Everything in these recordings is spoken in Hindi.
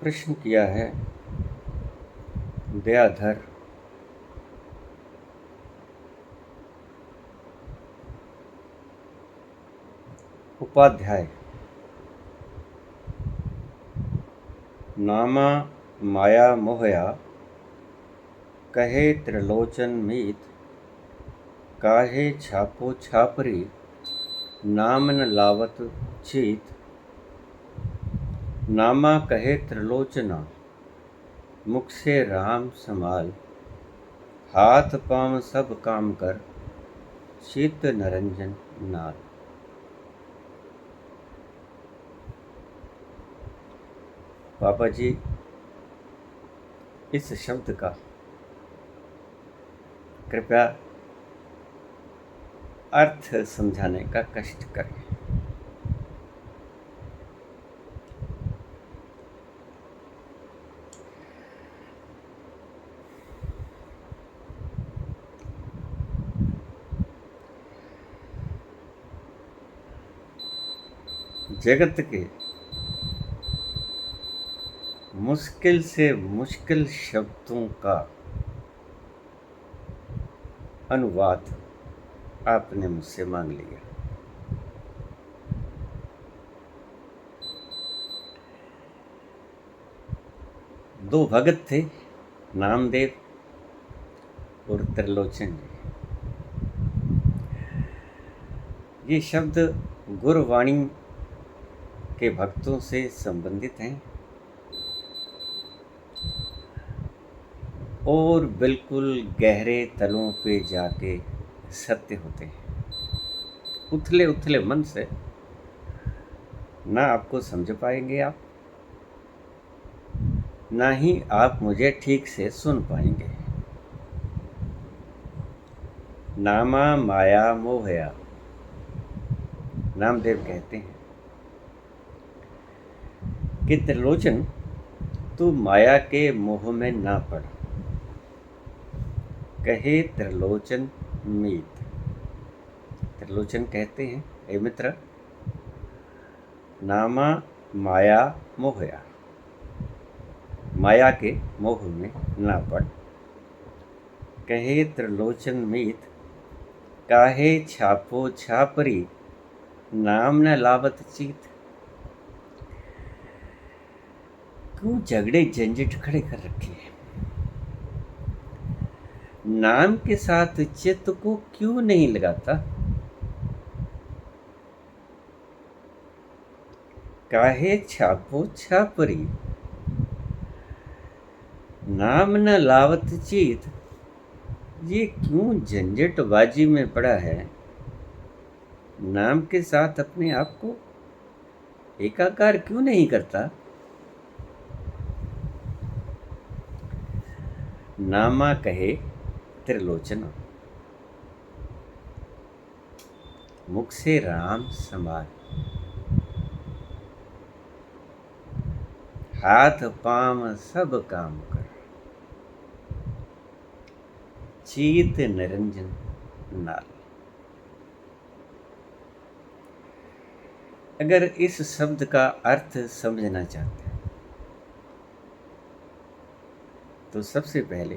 प्रश्न किया है दयाधर उपाध्याय। नामा माया मोहया कहे त्रिलोचन मीत, काहे छापो छापरी नाम न लावत चीत। नामा कहे त्रिलोचना मुख से राम समाल, हाथ पांव सब काम कर चित निरंजन नाल। बाबा जी इस शब्द का कृपया अर्थ समझाने का कष्ट करें। जगत के मुश्किल से मुश्किल शब्दों का अनुवाद आपने मुझसे मांग लिया। दो भगत थे, नामदेव और त्रिलोचन जी। ये शब्द गुरुवाणी के भक्तों से संबंधित हैं और बिल्कुल गहरे तलों पे जाके सत्य होते हैं। उथले उथले मन से ना आपको समझ पाएंगे आप, ना ही आप मुझे ठीक से सुन पाएंगे। नामा माया मोहया, नामदेव कहते हैं कि त्रिलोचन तू माया के मोह में ना पड़, कहे त्रिलोचन मीत। त्रिलोचन कहते हैं, हे मित्र, नामा माया मोहया, माया के मोह में ना पड़। कहे त्रिलोचन मीत, काहे छापो छापरी नाम न लावत चीत। क्यों झगड़े झंझट खड़े कर रखे हैं? नाम के साथ चित्त को क्यों नहीं लगाता? काहे छापो छापरी नाम न लावत चीत। ये क्यों झंझटबाजी में पड़ा है? नाम के साथ अपने आप को एकाकार क्यों नहीं करता? नामा कहे त्रिलोचन मुख से राम समाल, हाथ पांव सब काम कर चीत निरंजन नाल। अगर इस शब्द का अर्थ समझना चाहते हैं तो सबसे पहले,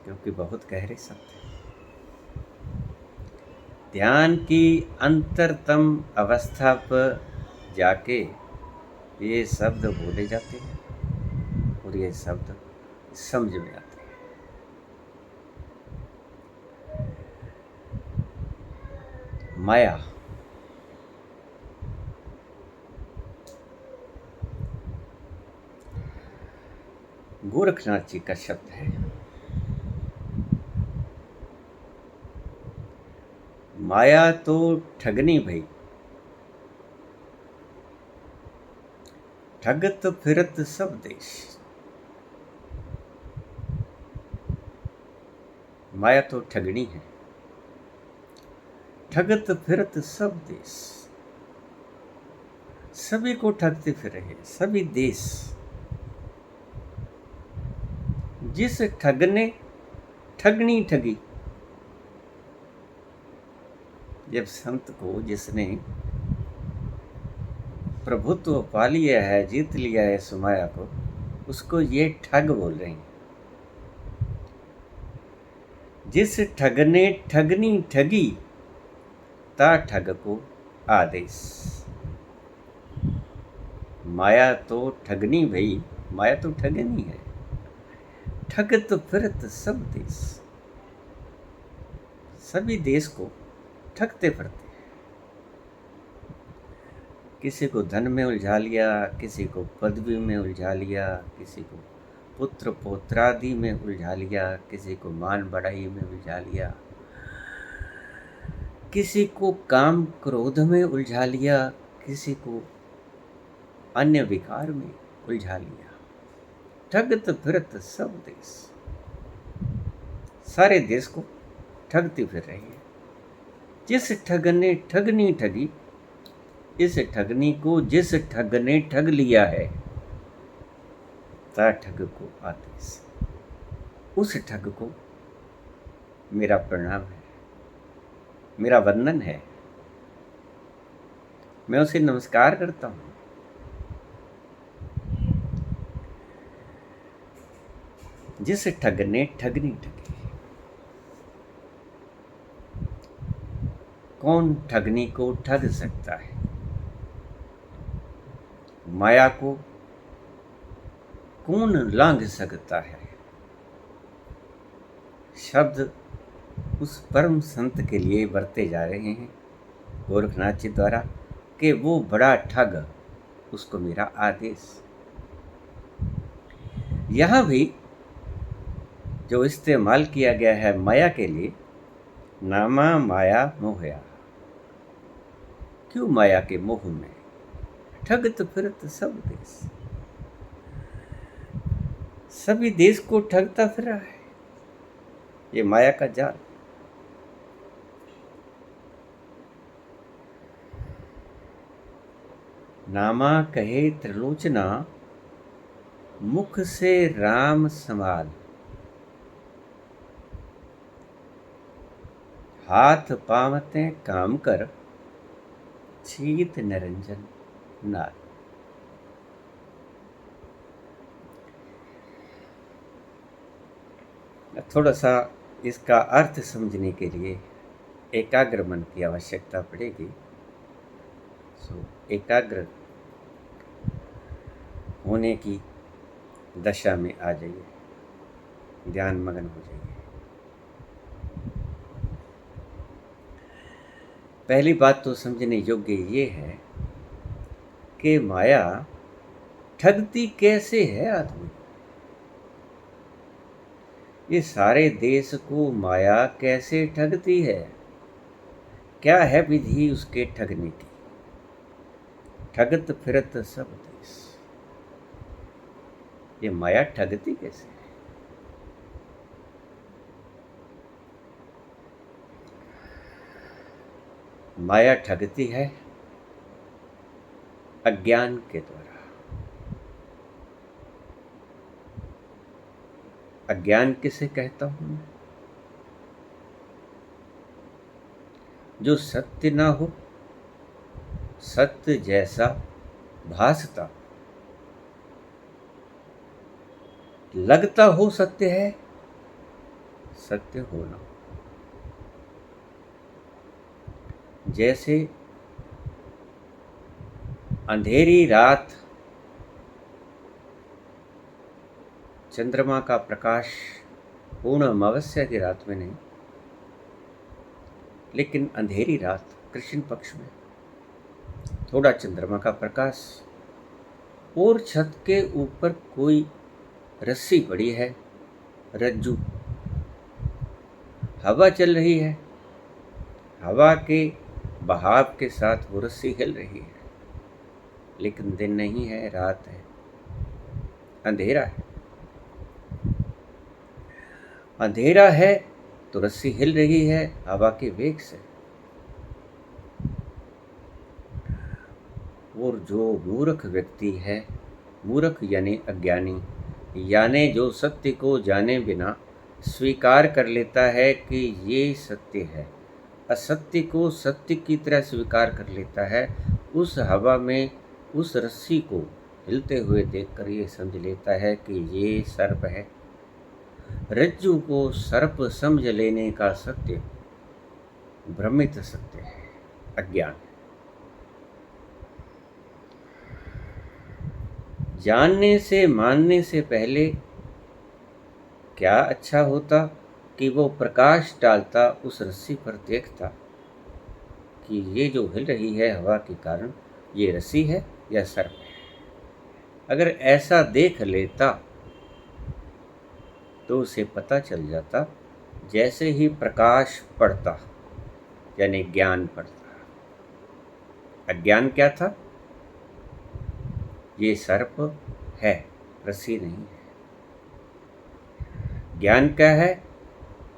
क्योंकि बहुत गहरे शब्द हैं, ध्यान की अंतरतम अवस्था पर जाके ये शब्द बोले जाते हैं और ये शब्द समझ में आते हैं। माया गोरखनाथ जी का शब्द है। माया तो ठगनी भई, ठगत फिरत सब देश। माया तो ठगनी है, ठगत फिरत सब देश। सभी को ठगते फिर रहे सभी देश। जिस ठग ने ठगनी ठगी, जब संत को जिसने प्रभुत्व पा लिया है, जीत लिया है इस माया को, उसको ये ठग बोल रहे हैं। जिस ठग ने ठगनी ठगी, ता ठग को आदेश। माया तो ठगनी भई, माया तो ठगनी है। ठगत फिरत सब देश, सभी देश को ठगते फिरते। किसी को धन में उलझा लिया, किसी को पदवी में उलझा लिया, किसी को पुत्र पौत्रादि में उलझा लिया, किसी को मान बढ़ाई में उलझा लिया, किसी को काम क्रोध में उलझा लिया, किसी को अन्य विकार में उलझा लिया। ठगत फिरत सब देश, सारे देश को ठगती फिर रही है। जिस ठग ने ठगनी ठगी, इस ठगनी को जिस ठग ने ठग लिया है, ता ठग को आदेश। उस ठग को मेरा प्रणाम है, मेरा वंदन है, मैं उसे नमस्कार करता हूँ। जिस ठग ने ठगनी ठगी, कौन ठगनी को ठग सकता है? माया को कौन लांघ सकता है? शब्द उस परम संत के लिए बरते जा रहे हैं गोरखनाथ जी द्वारा कि वो बड़ा ठग, उसको मेरा आदेश। यहाँ भी जो इस्तेमाल किया गया है माया के लिए, नामा माया मोहया। क्यों माया के मोह में ठगत फिरत सब देश, सभी देश को ठगता फिर रहा है ये माया का जाल। नामा कहे त्रिलोचना, मुख से राम समाल। हाथ पावते काम कर, छीत निरंजन नाल। थोड़ा सा इसका अर्थ समझने के लिए एकाग्र मन की आवश्यकता पड़ेगी। एकाग्र होने की दशा में आ जाइए, ध्यान मग्न हो जाइए। पहली बात तो समझने योग्य ये है कि माया ठगती कैसे है आदमी। ये सारे देश को माया कैसे ठगती है? क्या है विधि उसके ठगने की? ठगत फिरत सब देश, ये माया ठगती कैसे है? माया ठगती है अज्ञान के द्वारा। अज्ञान किसे कहता हूं मैं? जो सत्य ना हो, सत्य जैसा भासता, लगता हो सत्य है, सत्य हो ना। जैसे अंधेरी रात, चंद्रमा का प्रकाश पूर्ण अमावस्या की रात में नहीं, लेकिन अंधेरी रात कृष्ण पक्ष में थोड़ा चंद्रमा का प्रकाश, और छत के ऊपर कोई रस्सी पड़ी है, रज्जू, हवा चल रही है, हवा के बहाव के साथ वो रस्सी हिल रही है, लेकिन दिन नहीं है, रात है, अंधेरा है। अंधेरा है तो रस्सी हिल रही है हवा के वेग से। और जो मूर्ख व्यक्ति है, मूर्ख यानी अज्ञानी, यानी जो सत्य को जाने बिना स्वीकार कर लेता है कि ये सत्य है, असत्य को सत्य की तरह स्वीकार कर लेता है, उस हवा में उस रस्सी को हिलते हुए देखकर ये समझ लेता है कि ये सर्प है। रज्जु को सर्प समझ लेने का सत्य भ्रमित सत्य है, अज्ञान। जानने से मानने से पहले क्या अच्छा होता कि वो प्रकाश डालता, उस रस्सी पर देखता कि ये जो हिल रही है हवा के कारण, ये रस्सी है या सर्प है। अगर ऐसा देख लेता तो उसे पता चल जाता, जैसे ही प्रकाश पड़ता यानी ज्ञान पड़ता। अज्ञान क्या था? ये सर्प है, रस्सी नहीं है। ज्ञान क्या है?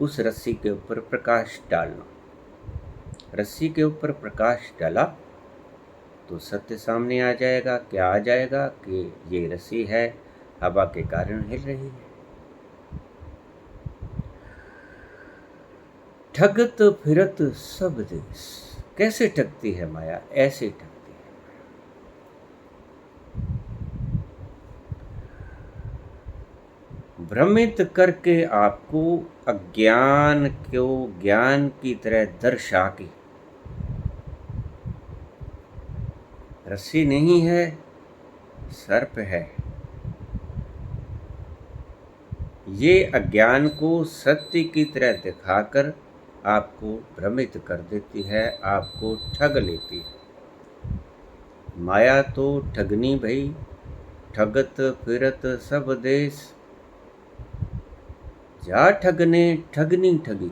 उस रस्सी के ऊपर प्रकाश डालना। रस्सी के ऊपर प्रकाश डाला तो सत्य सामने आ जाएगा। क्या आ जाएगा? कि ये रस्सी है, हवा के कारण हिल रही है। ठगत फिरत सब देश। कैसे ठगती है माया? ऐसे ठगती है। भ्रमित करके आपको अज्ञान को ज्ञान की तरह दर्शा के, रस्सी नहीं है, सर्प है, ये अज्ञान को सत्य की तरह दिखाकर आपको भ्रमित कर देती है, आपको ठग लेती है। माया तो ठगनी भई, ठगत फिरत सब देश। जा ठगने ठगनी ठगी।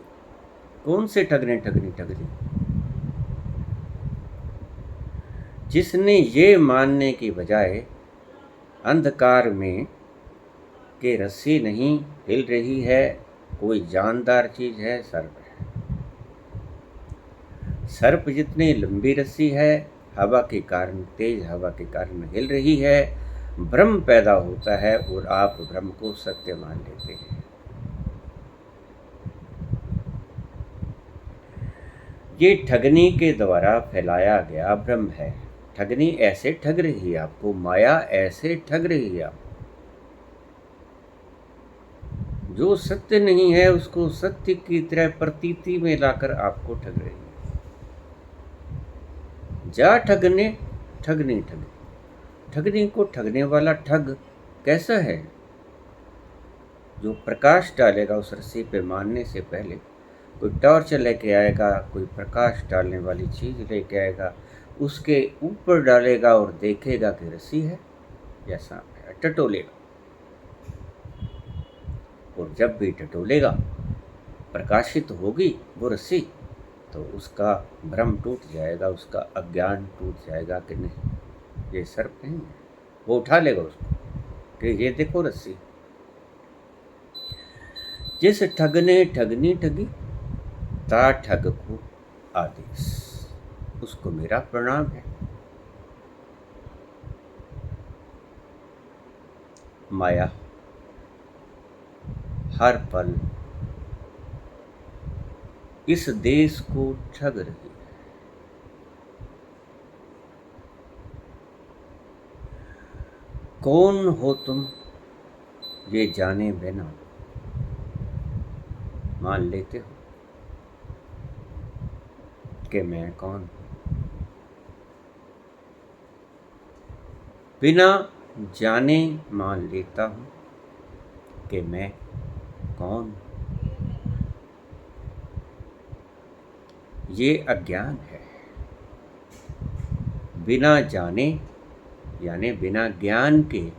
कौन से ठगने ठगनी ठगनी? जिसने ये मानने की बजाय अंधकार में कि रस्सी नहीं हिल रही है, कोई जानदार चीज है, सर्प है। सर्प जितनी लंबी रस्सी है, हवा के कारण, तेज हवा के कारण हिल रही है, भ्रम पैदा होता है और आप भ्रम को सत्य मान लेते हैं। ये ठगनी के द्वारा फैलाया गया भ्रम है। ठगनी ऐसे ठग रही है आपको, माया ऐसे ठग रही है आपको। जो सत्य नहीं है उसको सत्य की तरह प्रतीति में लाकर आपको ठग रही है। जा ठगने ठगनी ठगी। ठगनी को ठगने वाला ठग कैसा है? जो प्रकाश डालेगा उस रस्सी पे मानने से पहले, कोई टॉर्च लेके आएगा, कोई प्रकाश डालने वाली चीज लेके आएगा, उसके ऊपर डालेगा और देखेगा कि रस्सी है या सांप है, टटोलेगा। और जब भी टटोलेगा, प्रकाशित होगी वो रस्सी, तो उसका भ्रम टूट जाएगा, उसका अज्ञान टूट जाएगा कि नहीं ये सर्प नहीं है। वो उठा लेगा उसको कि ये देखो रस्सी। जिस ठग ने ठगनी ठगी, ता ठग को आदेश। उसको मेरा प्रणाम है। माया हर पल इस देश को ठग रही है। कौन हो तुम ये जाने बिना मान लेते हो कि मैं कौन हूं। बिना जाने मान लेता हूं कि मैं कौन हूं। ये अज्ञान है। बिना जाने यानी बिना ज्ञान के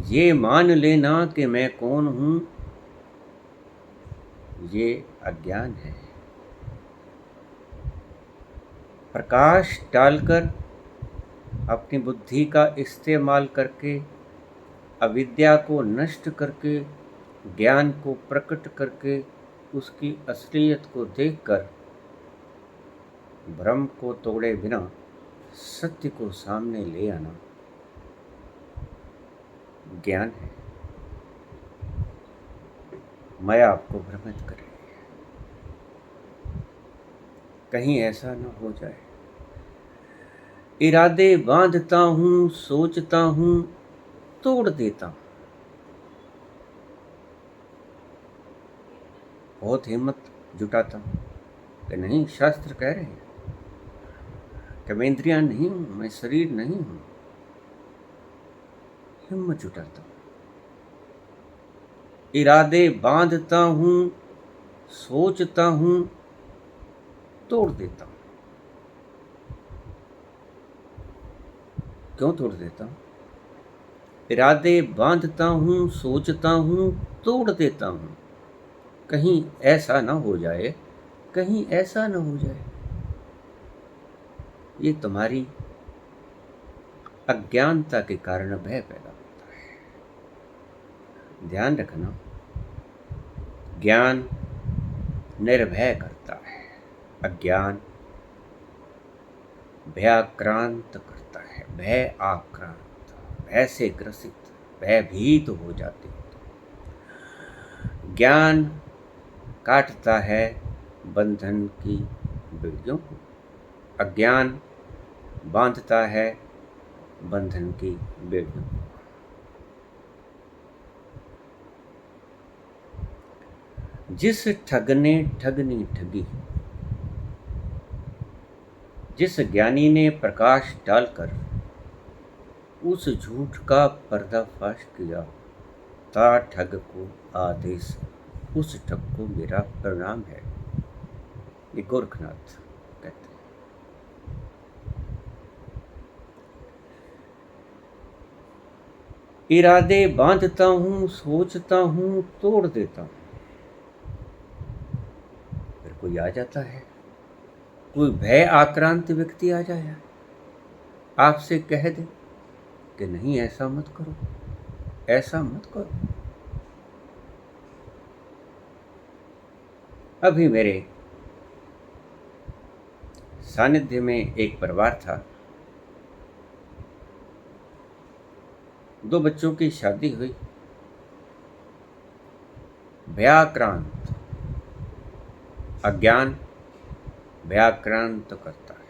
ये मान लेना कि मैं कौन हूं, ये अज्ञान है। प्रकाश डालकर, अपनी बुद्धि का इस्तेमाल करके, अविद्या को नष्ट करके, ज्ञान को प्रकट करके, उसकी असलियत को देखकर भ्रम को तोड़े बिना सत्य को सामने ले आना ज्ञान है। माया आपको भ्रमित कर रही है। कहीं ऐसा न हो जाए इरादे बांधता हूँ, सोचता हूँ, तोड़ देता हूँ। बहुत हिम्मत जुटाता हूँ कि नहीं, शास्त्र कह रहे हैं कि मैं इंद्रियां नहीं हूँ, मैं शरीर नहीं हूँ। हिम्मत जुटाता हूँ, इरादे बांधता हूँ, सोचता हूँ, तोड़ देता हूँ। क्यों तोड़ देता हूँ? इरादे बांधता हूँ, सोचता हूँ, तोड़ देता हूँ। कहीं ऐसा ना हो जाए, कहीं ऐसा ना हो जाए। ये तुम्हारी अज्ञानता के कारण भय पैदा होता है। ध्यान रखना, ज्ञान निर्भय करता है, अज्ञान भयाक्रांत करता है। भय आक्रांत, भय से ग्रसित, भयभीत हो जाते हो। ज्ञान काटता है बंधन की बेड़ियों को, अज्ञान बांधता है बंधन की बेड़ियों को। जिस ठग ने ठगनी ठगी, जिस ज्ञानी ने प्रकाश डालकर उस झूठ का पर्दाफाश किया, ता ठग को आदेश, उस ठग को मेरा प्रणाम है। ये गोरखनाथ कहते हैं। इरादे बांधता हूँ, सोचता हूँ, तोड़ देता हूँ। फिर कोई आ जाता है, कोई भय आक्रांत व्यक्ति आ जाए, आपसे कह दे कि नहीं, ऐसा मत करो, ऐसा मत करो। अभी मेरे सानिध्य में एक परिवार था, 2 बच्चों की शादी हुई। भयाक्रांत, अज्ञान भयाक्रांत करता है।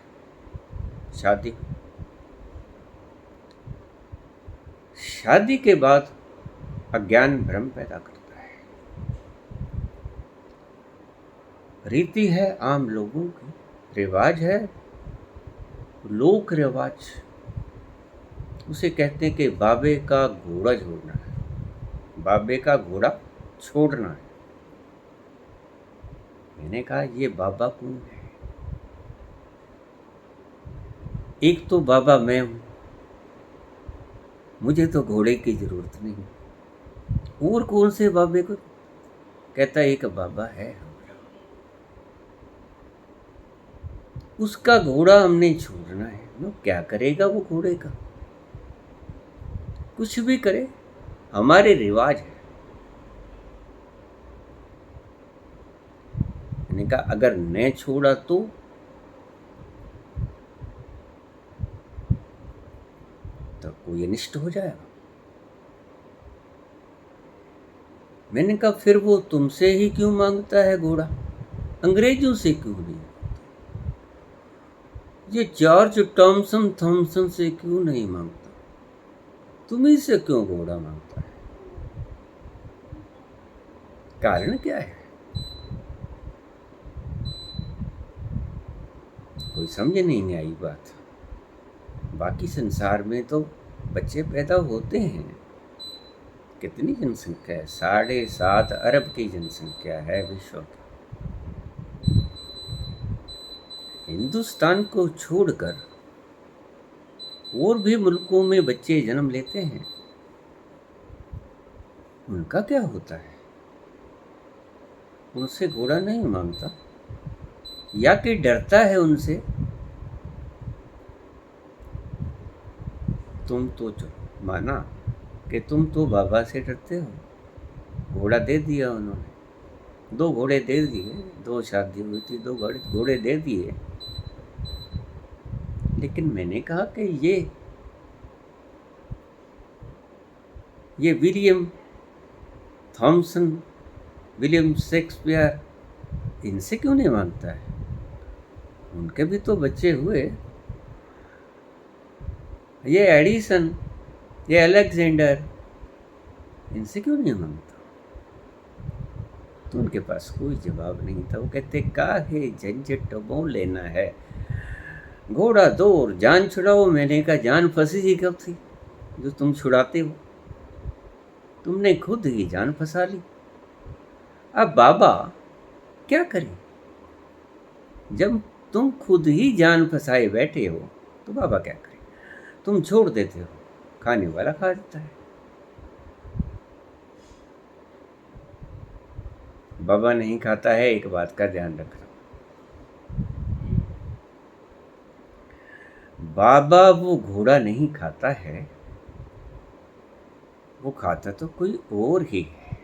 शादी के बाद अज्ञान भ्रम पैदा करता है। रीति है आम लोगों की, रिवाज है, लोक रिवाज। उसे कहते हैं कि बाबे का घोड़ा छोड़ना है, बाबे का घोड़ा छोड़ना है। मैंने कहा, ये बाबा कौन है? एक तो बाबा मैं हूं, मुझे तो घोड़े की जरूरत नहीं। और कौन से बाबे को? कहता एक बाबा है, उसका घोड़ा हमने छोड़ना है। वो क्या करेगा वो घोड़े का? कुछ भी करे, हमारे रिवाज है। मैंने कहा, अगर मैं छोड़ा तो कोई अनिष्ट हो जाएगा। मैंने कहा, फिर वो तुमसे ही क्यों मांगता है घोड़ा, अंग्रेजों से क्यों नहीं? ये जॉर्ज थॉमसन से क्यों नहीं मांगता? तुम्ही से क्यों घोड़ा मांगता है? कारण क्या है? कोई समझ नहीं आई बात। बाकी संसार में तो बच्चे पैदा होते हैं। कितनी जनसंख्या है? 7.5 अरब की जनसंख्या है विश्व की। हिंदुस्तान को छोड़कर और भी मुल्कों में बच्चे जन्म लेते हैं। उनका क्या होता है? उनसे घोड़ा नहीं मांगता, या कि डरता है उनसे। तुम तो माना कि तुम तो बाबा से डरते हो। घोड़ा दे दिया उन्होंने, 2 घोड़े दे दिए, 2 शादी हुई थी, 2 घोड़े दे दिए। लेकिन मैंने कहा कि ये विलियम थॉमसन, विलियम शेक्सपियर, इनसे क्यों नहीं मांगता है? उनके भी तो बच्चे हुए। ये एडिसन, ये अलेक्जेंडर, इनसे क्यों नहीं मांगता? तो उनके पास कोई जवाब नहीं था। वो कहते काहे झंझट मोह लेना है, घोड़ा दो और जान छुड़ाओ। मैंने कहा जान फंसी ही कब थी जो तुम छुड़ाते हो? तुमने खुद ही जान फंसा ली। अब बाबा क्या करें? जब तुम खुद ही जान फंसाए बैठे हो तो बाबा क्या करें? तुम छोड़ देते हो, खाने वाला खा देता है। बाबा नहीं खाता है, एक बात का ध्यान रखना। बाबा वो घोड़ा नहीं खाता है, वो खाता तो कोई और ही है।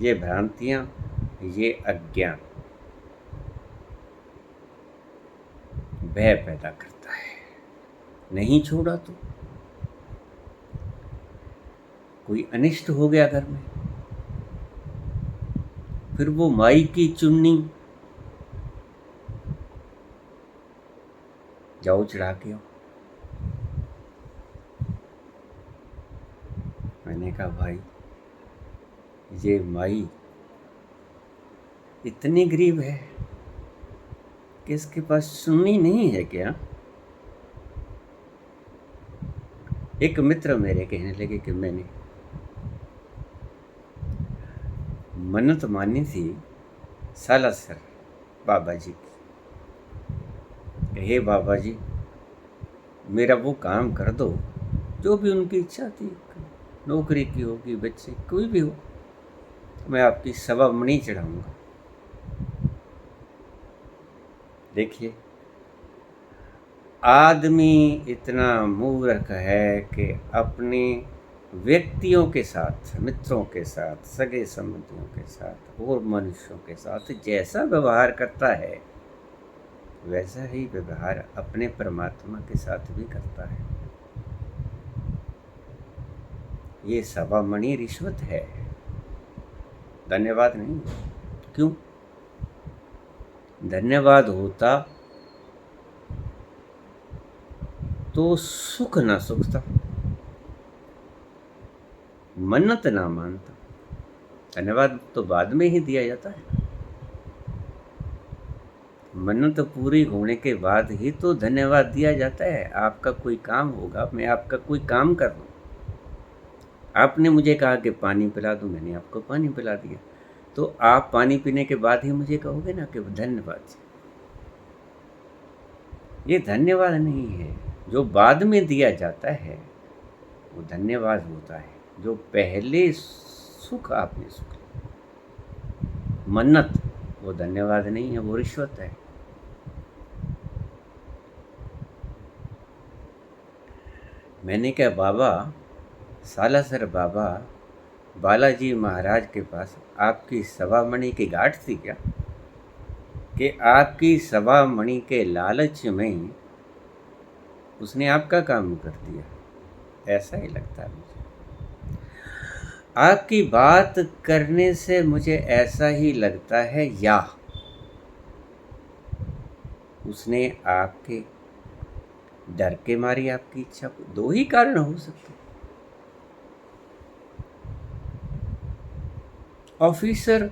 ये भ्रांतियां, ये अज्ञान भय पैदा करता है। नहीं छोड़ा तो कोई अनिष्ट हो गया घर में, फिर वो माई की चुन्नी जाओ चढ़ा के आओ। मैंने कहा भाई ये माई इतनी गरीब है कि इसके पास चुन्नी नहीं है क्या? एक मित्र मेरे कहने लगे कि मैंने मन्नत मानी थी सालासर बाबा जी की। हे बाबा जी, मेरा वो काम कर दो जो भी उनकी इच्छा थी, नौकरी की होगी, बच्चे कोई भी हो, तो मैं आपकी सवा मणि चढ़ाऊंगा। देखिए, आदमी इतना मूर्ख है कि अपने व्यक्तियों के साथ, मित्रों के साथ, सगे संबंधियों के साथ और मनुष्यों के साथ जैसा व्यवहार करता है वैसा ही व्यवहार अपने परमात्मा के साथ भी करता है। ये सवा मणि रिश्वत है, धन्यवाद नहीं। क्यों? धन्यवाद होता तो सुख ना सुखता, मन्नत ना मानता। धन्यवाद तो बाद में ही दिया जाता है। मन्नत पूरी होने के बाद ही तो धन्यवाद दिया जाता है। आपका कोई काम होगा, मैं आपका कोई काम कर दूँ, आपने मुझे कहा कि पानी पिला दूँ, मैंने आपको पानी पिला दिया, तो आप पानी पीने के बाद ही मुझे कहोगे ना कि धन्यवाद। ये धन्यवाद नहीं है। जो बाद में दिया जाता है वो धन्यवाद होता है। जो पहले सुख आपने सुख लिया, मन्नत, वो धन्यवाद नहीं है, वो रिश्वत है। मैंने कहा बाबा, सालासर बाबा बालाजी महाराज के पास आपकी सवा मणि की गांठ थी क्या, कि आपकी सवा मणि के लालच में उसने आपका काम कर दिया? ऐसा ही लगता है मुझे। आपकी बात करने से मुझे ऐसा ही लगता है, या उसने आपके डर के मारी आपकी इच्छा को। दो ही कारण हो सकते। ऑफिसर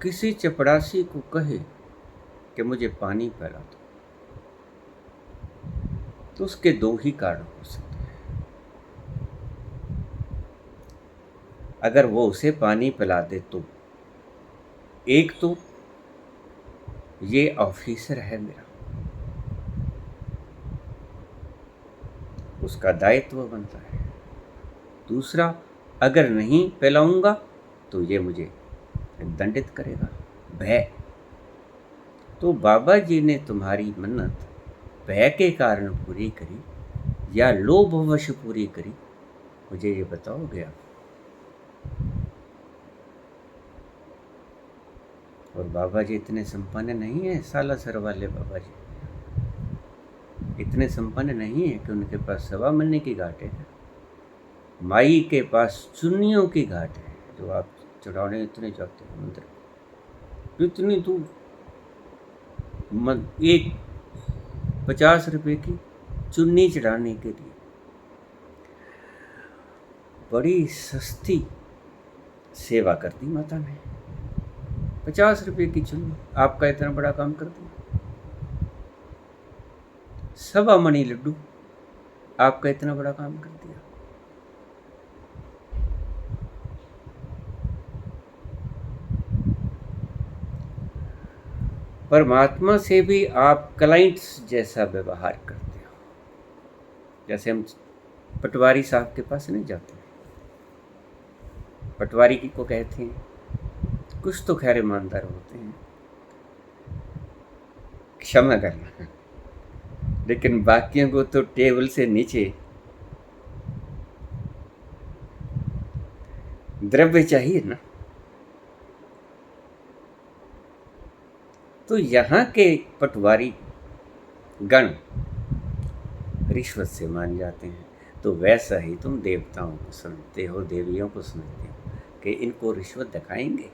किसी चपड़ासी को कहे कि मुझे पानी पिला दो, तो उसके दो ही कारण हो सकते हैं। अगर वो उसे पानी पिला दे तो एक तो ये ऑफिसर है मेरा, उसका दायित्व बनता है। दूसरा, अगर नहीं पिलाऊंगा तो ये मुझे दंडित करेगा, भय। तो बाबा जी ने तुम्हारी मन्नत भय के कारण पूरी करी या लोभवश पूरी करी, मुझे ये बताओगे आप? और बाबा जी इतने संपन्न नहीं है, सालासर वाले बाबा जी इतने संपन्न नहीं है कि उनके पास सवा मणि की घाट है। माई के पास चुन्नियों की घाट है, जो आप चढ़ाने इतने जाते हो मंदिर, इतनी तो एक ₹50 की चुन्नी चढ़ाने के लिए। बड़ी सस्ती सेवा कर दी माता ने। ₹50 की चुन्नी आपका इतना बड़ा काम कर दिया। 1.25 मणि लड्डू आपका इतना बड़ा काम कर दिया। परमात्मा से भी आप क्लाइंट्स जैसा व्यवहार करते हो। जैसे हम पटवारी साहब के पास नहीं जाते, पटवारी की को कहते हैं, कुछ तो खैर ईमानदार होते हैं, क्षमा करना, लेकिन बाकियों को तो टेबल से नीचे द्रव्य चाहिए ना। तो यहाँ के पटवारी गण रिश्वत से मान जाते हैं। तो वैसा ही तुम देवताओं को समझते हो, देवियों को समझते हो कि इनको रिश्वत दिखाएंगे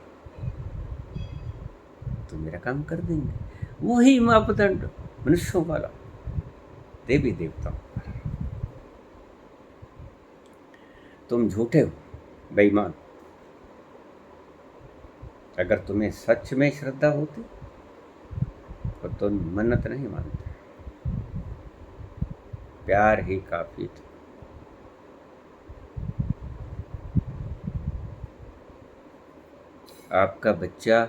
तो मेरा काम कर देंगे। वही मापदंड मनुष्यों वाला देवी देवताओं पर। तुम झूठे हो, बेईमान। अगर तुम्हें सच में श्रद्धा होती तो तुम मन्नत नहीं मानते, प्यार ही काफी था। आपका बच्चा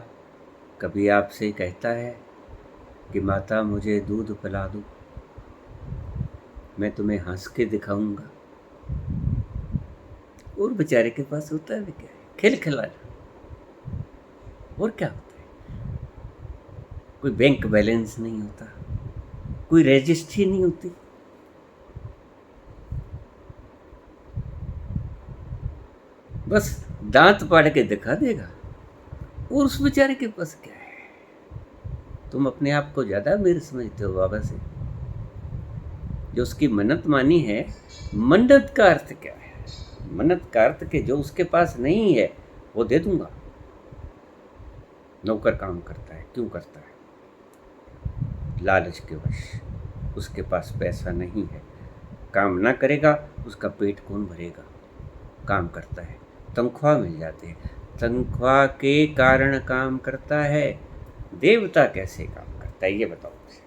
कभी आपसे कहता है कि माता मुझे दूध पिला दो, मैं तुम्हें हंस के दिखाऊंगा, और बेचारे के पास होता है क्या? खिलखिलाना। और क्या होता है? कोई बैंक बैलेंस नहीं होता, कोई रजिस्ट्री नहीं होती, बस दांत पाड़ के दिखा देगा। और उस बेचारे के पास क्या है? तुम अपने आप को ज्यादा अमीर समझते हो बाबा से। जो उसकी मन्नत मानी है, मन्नत का अर्थ क्या है? मन्नत का अर्थ कि जो उसके पास नहीं है वो दे दूंगा। नौकर काम करता है, क्यों करता है? लालच के वश। उसके पास पैसा नहीं है, काम ना करेगा उसका पेट कौन भरेगा? काम करता है, तनख्वाह मिल जाती है, तनख्वाह के कारण काम करता है। देवता कैसे काम करता है ये बताओ मुझे।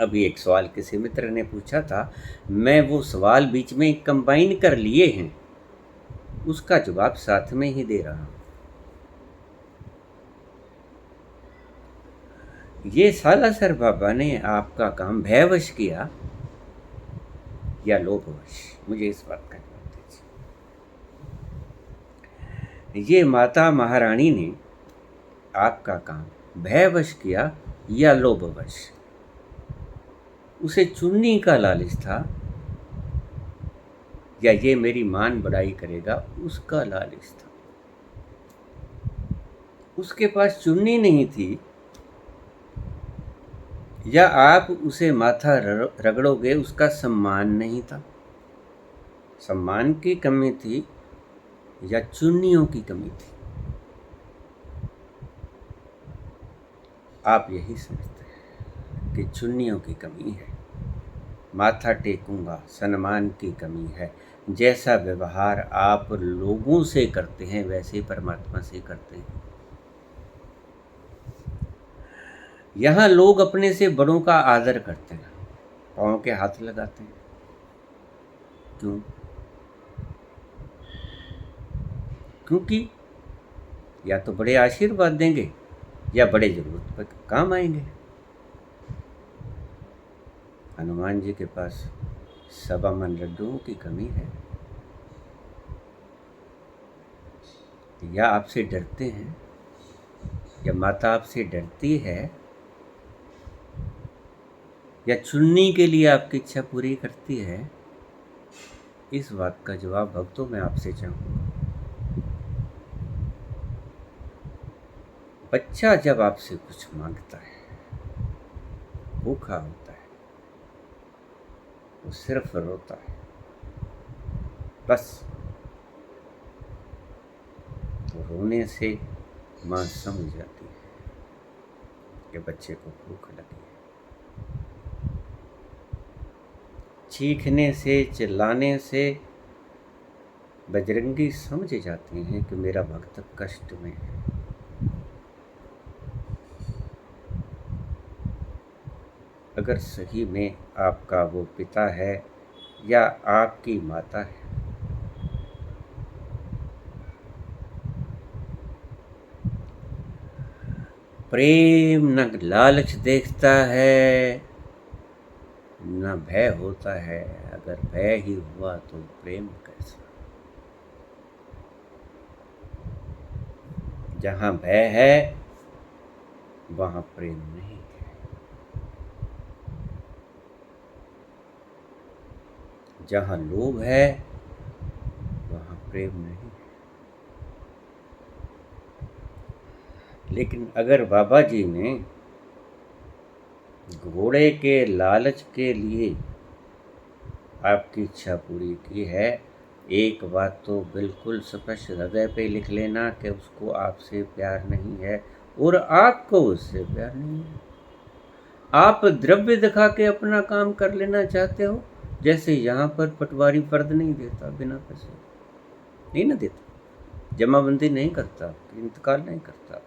अभी एक सवाल किसी मित्र ने पूछा था, मैं वो सवाल बीच में कंबाइन कर लिए हैं, उसका जवाब साथ में ही दे रहा हूं। ये सालासर बाबा ने आपका काम भयवश किया या लोभवश? मुझे इस बात का जवाब दीजिए। ये माता महारानी ने आपका काम भयवश किया या लोभवश? उसे चुन्नी का लालच था या ये मेरी मान बढ़ाई करेगा उसका लालच था? उसके पास चुन्नी नहीं थी, या आप उसे माथा रगड़ोगे उसका सम्मान नहीं था? सम्मान की कमी थी या चुन्नियों की कमी थी? आप यही समझते हैं कि चुन्नियों की कमी है, माथा टेकूंगा, सम्मान की कमी है। जैसा व्यवहार आप लोगों से करते हैं वैसे परमात्मा से करते हैं। यहाँ लोग अपने से बड़ों का आदर करते हैं, पाँव के हाथ लगाते हैं। क्यों? क्योंकि या तो बड़े आशीर्वाद देंगे या बड़े जरूरत पर काम आएंगे। हनुमान जी के पास 1.25 मन लड्डुओं की कमी है, या आपसे डरते हैं, या माता आपसे डरती है, या चुन्नी के लिए आपकी इच्छा पूरी करती है? इस बात का जवाब भक्तों मैं आपसे चाहूँगा। बच्चा जब आपसे कुछ मांगता है, भूखा होता है, वो सिर्फ रोता है, बस। तो रोने से माँ समझ जाती है कि बच्चे को भूख लगी है। चीखने से, चिल्लाने से बजरंगी समझ जाते हैं कि मेरा भक्त कष्ट में है। अगर सही में आपका वो पिता है या आपकी माता है, प्रेम न लालच देखता है न भय होता है। अगर भय ही हुआ तो प्रेम कैसा। जहाँ भय है वहाँ प्रेम नहीं है। जहाँ लोभ है वहाँ प्रेम नहीं है। लेकिन अगर बाबा जी ने घोड़े के लालच के लिए आपकी इच्छा पूरी की है, एक बात तो बिल्कुल स्पष्ट हृदय पे लिख लेना कि उसको आपसे प्यार नहीं है और आपको उससे प्यार नहीं है। आप द्रव्य दिखा के अपना काम कर लेना चाहते हो, जैसे यहाँ पर पटवारी फर्द नहीं देता बिना पैसे, नहीं ना देता, जमाबंदी नहीं करता, इंतकाल नहीं करता,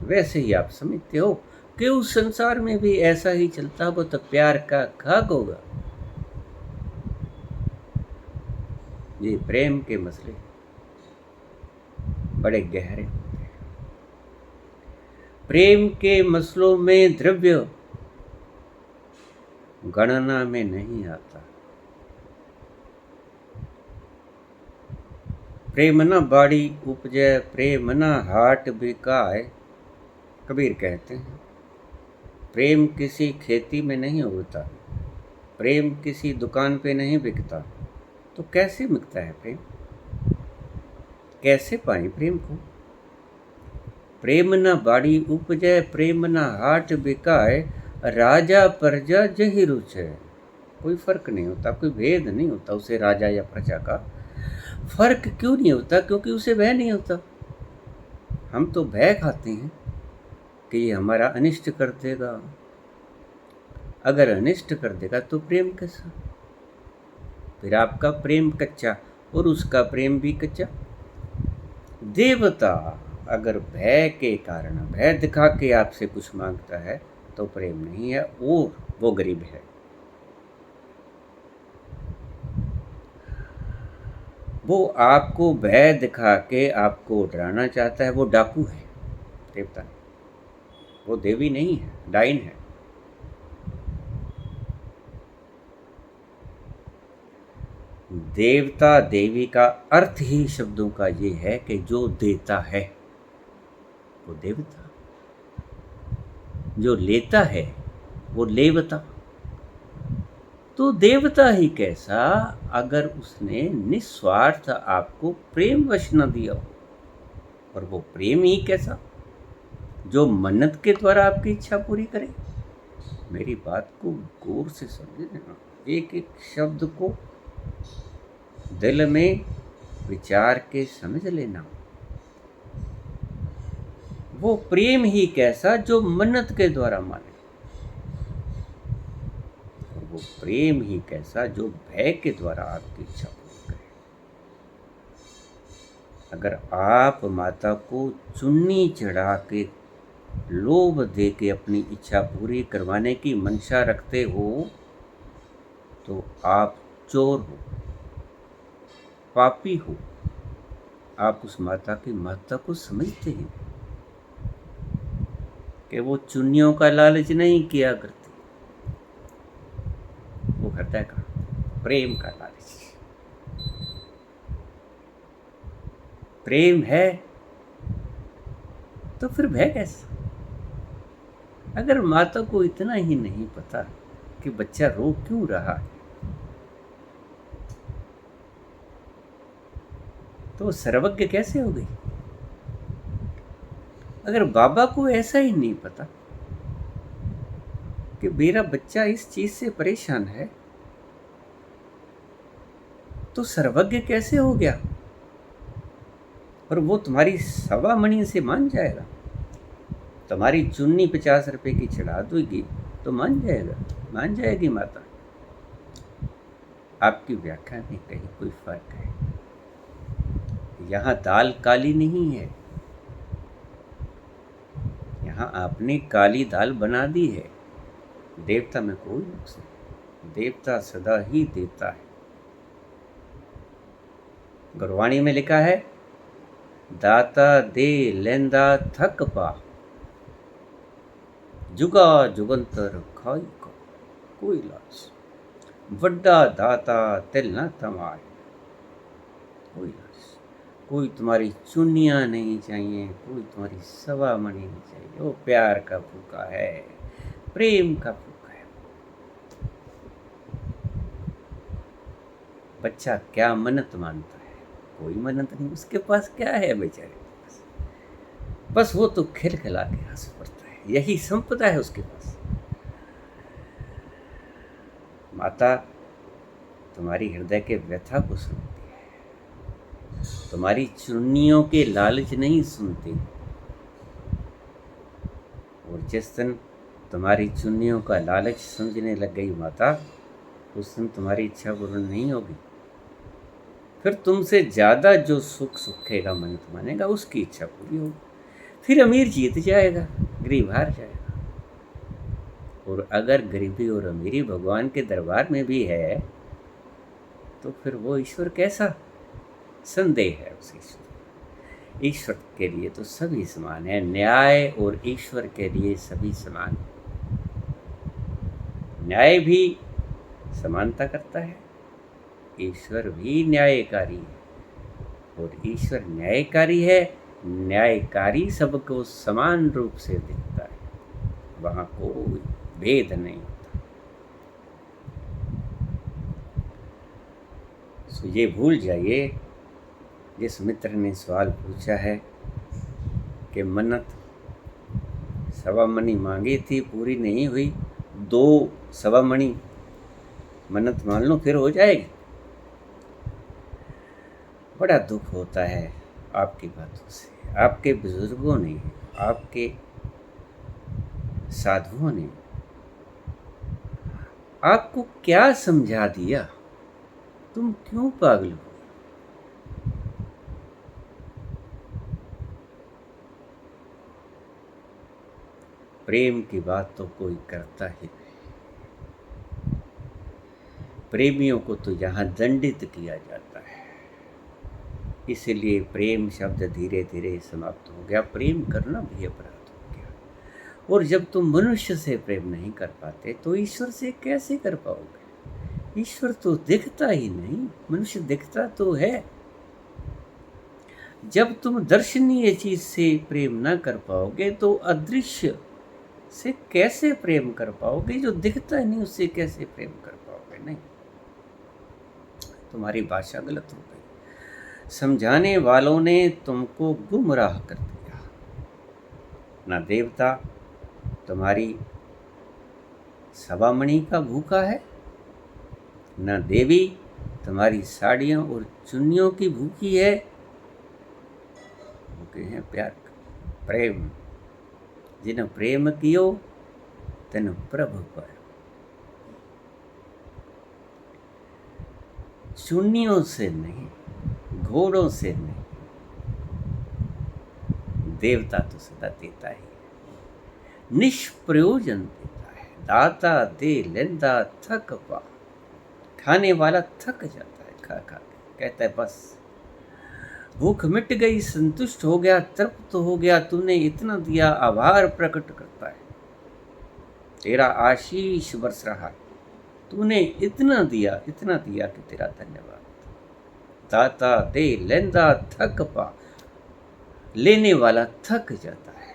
वैसे ही आप समझते हो कि उस संसार में भी ऐसा ही चलता हो तो प्यार का खाक होगा। ये प्रेम के मसले बड़े गहरे होते हैं। प्रेम के मसलों में द्रव्य गणना में नहीं आता। प्रेम न बाड़ी उपजय, प्रेम न हाट बिकाए, कबीर कहते हैं। प्रेम किसी खेती में नहीं होता, प्रेम किसी दुकान पे नहीं बिकता, तो कैसे बिकता है प्रेम? कैसे पाए प्रेम को? प्रेम न बाड़ी उपजय, प्रेम न हाट बिकाए, राजा प्रजा जही रुचय। कोई फर्क नहीं होता, कोई भेद नहीं होता उसे राजा या प्रजा का। फर्क क्यों नहीं होता? क्योंकि उसे भय नहीं होता। हम तो भय खाते हैं कि ये हमारा अनिष्ट कर देगा। अगर अनिष्ट कर देगा तो प्रेम कैसा? फिर आपका प्रेम कच्चा और उसका प्रेम भी कच्चा। देवता अगर भय के कारण, भय दिखा के आपसे कुछ मांगता है तो प्रेम नहीं है और वो गरीब है। वो आपको भय दिखा के आपको डराना चाहता है, वो डाकू है। देवता वो देवी नहीं है, डाइन है। देवता देवी का अर्थ ही शब्दों का ये है कि जो देता है वो देवता, जो लेता है वो लेवता। तो देवता ही कैसा अगर उसने निस्वार्थ आपको प्रेम वश न दिया हो, और वो प्रेम ही कैसा जो मन्नत के द्वारा आपकी इच्छा पूरी करे। मेरी बात को गौर से समझे ना, एक एक शब्द को दिल में विचार के समझ लेना। वो प्रेम ही कैसा जो मन्नत के द्वारा माने, और वो प्रेम ही कैसा जो भय के द्वारा आपकी इच्छा पूरी करे। अगर आप माता को चुन्नी चढ़ा के लोभ दे के अपनी इच्छा पूरी करवाने की मंशा रखते हो तो आप चोर हो, पापी हो। आप उस माता की महत्ता को समझते हैं कि वो चुन्नियों का लालच नहीं किया करती, वो हृदय का प्रेम का लालच। प्रेम है तो फिर भय कैसा? अगर माता को इतना ही नहीं पता कि बच्चा रो क्यों रहा है तो वो सर्वज्ञ कैसे हो गई? अगर बाबा को ऐसा ही नहीं पता कि मेरा बच्चा इस चीज से परेशान है तो सर्वज्ञ कैसे हो गया? और वो तुम्हारी सवा मणि से मान जाएगा? तुम्हारी चुन्नी 50 रुपए की चढ़ा दोगी तो मान जाएगा, मान जाएगी माता। आपकी व्याख्या में कहीं कोई फर्क है? यहाँ दाल काली नहीं है, यहाँ आपने काली दाल बना दी है। देवता में कोई नुक्स नहीं, देवता सदा ही देता है। गुरबाणी में लिखा है, दाता दे लेंदा थक पा, जुगा जुगंतर खाई का कोई लाज, वड्डा दाता तिल न तमाए कोई लाज। कोई तुम्हारी चुन्नियाँ नहीं चाहिए, कोई तुम्हारी सवा मणि नहीं चाहिए। वो प्यार का भूखा है, प्रेम का भूखा है। बच्चा क्या मन्नत मानता है? कोई मन्नत नहीं, उसके पास क्या है बेचारे के पास? बस वो तो खिलखिला के हंस पड़ता है, यही संपदा है उसके पास। माता तुम्हारी हृदय के व्यथा को सुनती है, तुम्हारी चुन्नियों के लालच नहीं सुनती। और जिस दिन तुम्हारी चुन्नियों का लालच समझने लग गई माता, उस दिन तुम्हारी इच्छा पूर्ण नहीं होगी। फिर तुमसे ज़्यादा जो सुख सुखेगा, मन्नत मानेगा, उसकी इच्छा पूरी होगी। फिर अमीर जीत जाएगा, गरीब हार जाएगा। और अगर गरीबी और अमीरी भगवान के दरबार में भी है, तो फिर वो ईश्वर कैसा? संदेह है उस ईश्वर। ईश्वर के लिए तो सभी समान है, न्याय और ईश्वर के लिए सभी समान। न्याय भी समानता करता है, ईश्वर भी न्यायकारी है। और ईश्वर न्यायकारी है, न्यायकारी सबको समान रूप से दिखता है, वहाँ कोई भेद नहीं होता। सो ये भूल जाइए, जिस मित्र ने सवाल पूछा है कि मन्नत सवा मणि मांगी थी, पूरी नहीं हुई, 2 सवा मणि मन्नत मान लो, फिर हो जाएगी। बड़ा दुख होता है आपकी बातों से। आपके बुजुर्गों ने, आपके साधुओं ने आपको क्या समझा दिया? तुम क्यों पागल हो? प्रेम की बात तो कोई करता ही नहीं। प्रेमियों को तो यहाँ दंडित किया जाता है, इसलिए प्रेम शब्द धीरे धीरे समाप्त हो गया। प्रेम करना भी अपराध हो गया। और जब तुम मनुष्य से प्रेम नहीं कर पाते, तो ईश्वर से कैसे कर पाओगे? ईश्वर तो दिखता ही नहीं, मनुष्य दिखता तो है। जब तुम दर्शनीय चीज से प्रेम ना कर पाओगे, तो अदृश्य से कैसे प्रेम कर पाओगे? जो दिखता ही नहीं, उससे कैसे प्रेम कर पाओगे? नहीं, तुम्हारी भाषा गलत हो गई। समझाने वालों ने तुमको गुमराह कर दिया। ना देवता तुम्हारी सवा मणि का भूखा है, ना देवी तुम्हारी साड़ियों और चुन्नियों की भूखी है। भूखे हैं प्यार, प्रेम। जिन प्रेम कियो तिन प्रभु पायो। चुन्नियों से नहीं, घोड़ों से नहीं, देवता तो सदा देता ही है, निष्प्रयोजन देता है। दाता दे लेंदा थक पा। खाने वाला थक जाता है खा खा के, कहता है बस भूख मिट गई, संतुष्ट हो गया, तृप्त हो गया, तूने इतना दिया, आभार प्रकट करता है। तेरा आशीष बरस रहा है, तूने इतना दिया कि तेरा धन्यवाद। दाता दे लेंदा थक पा। लेने वाला थक जाता है,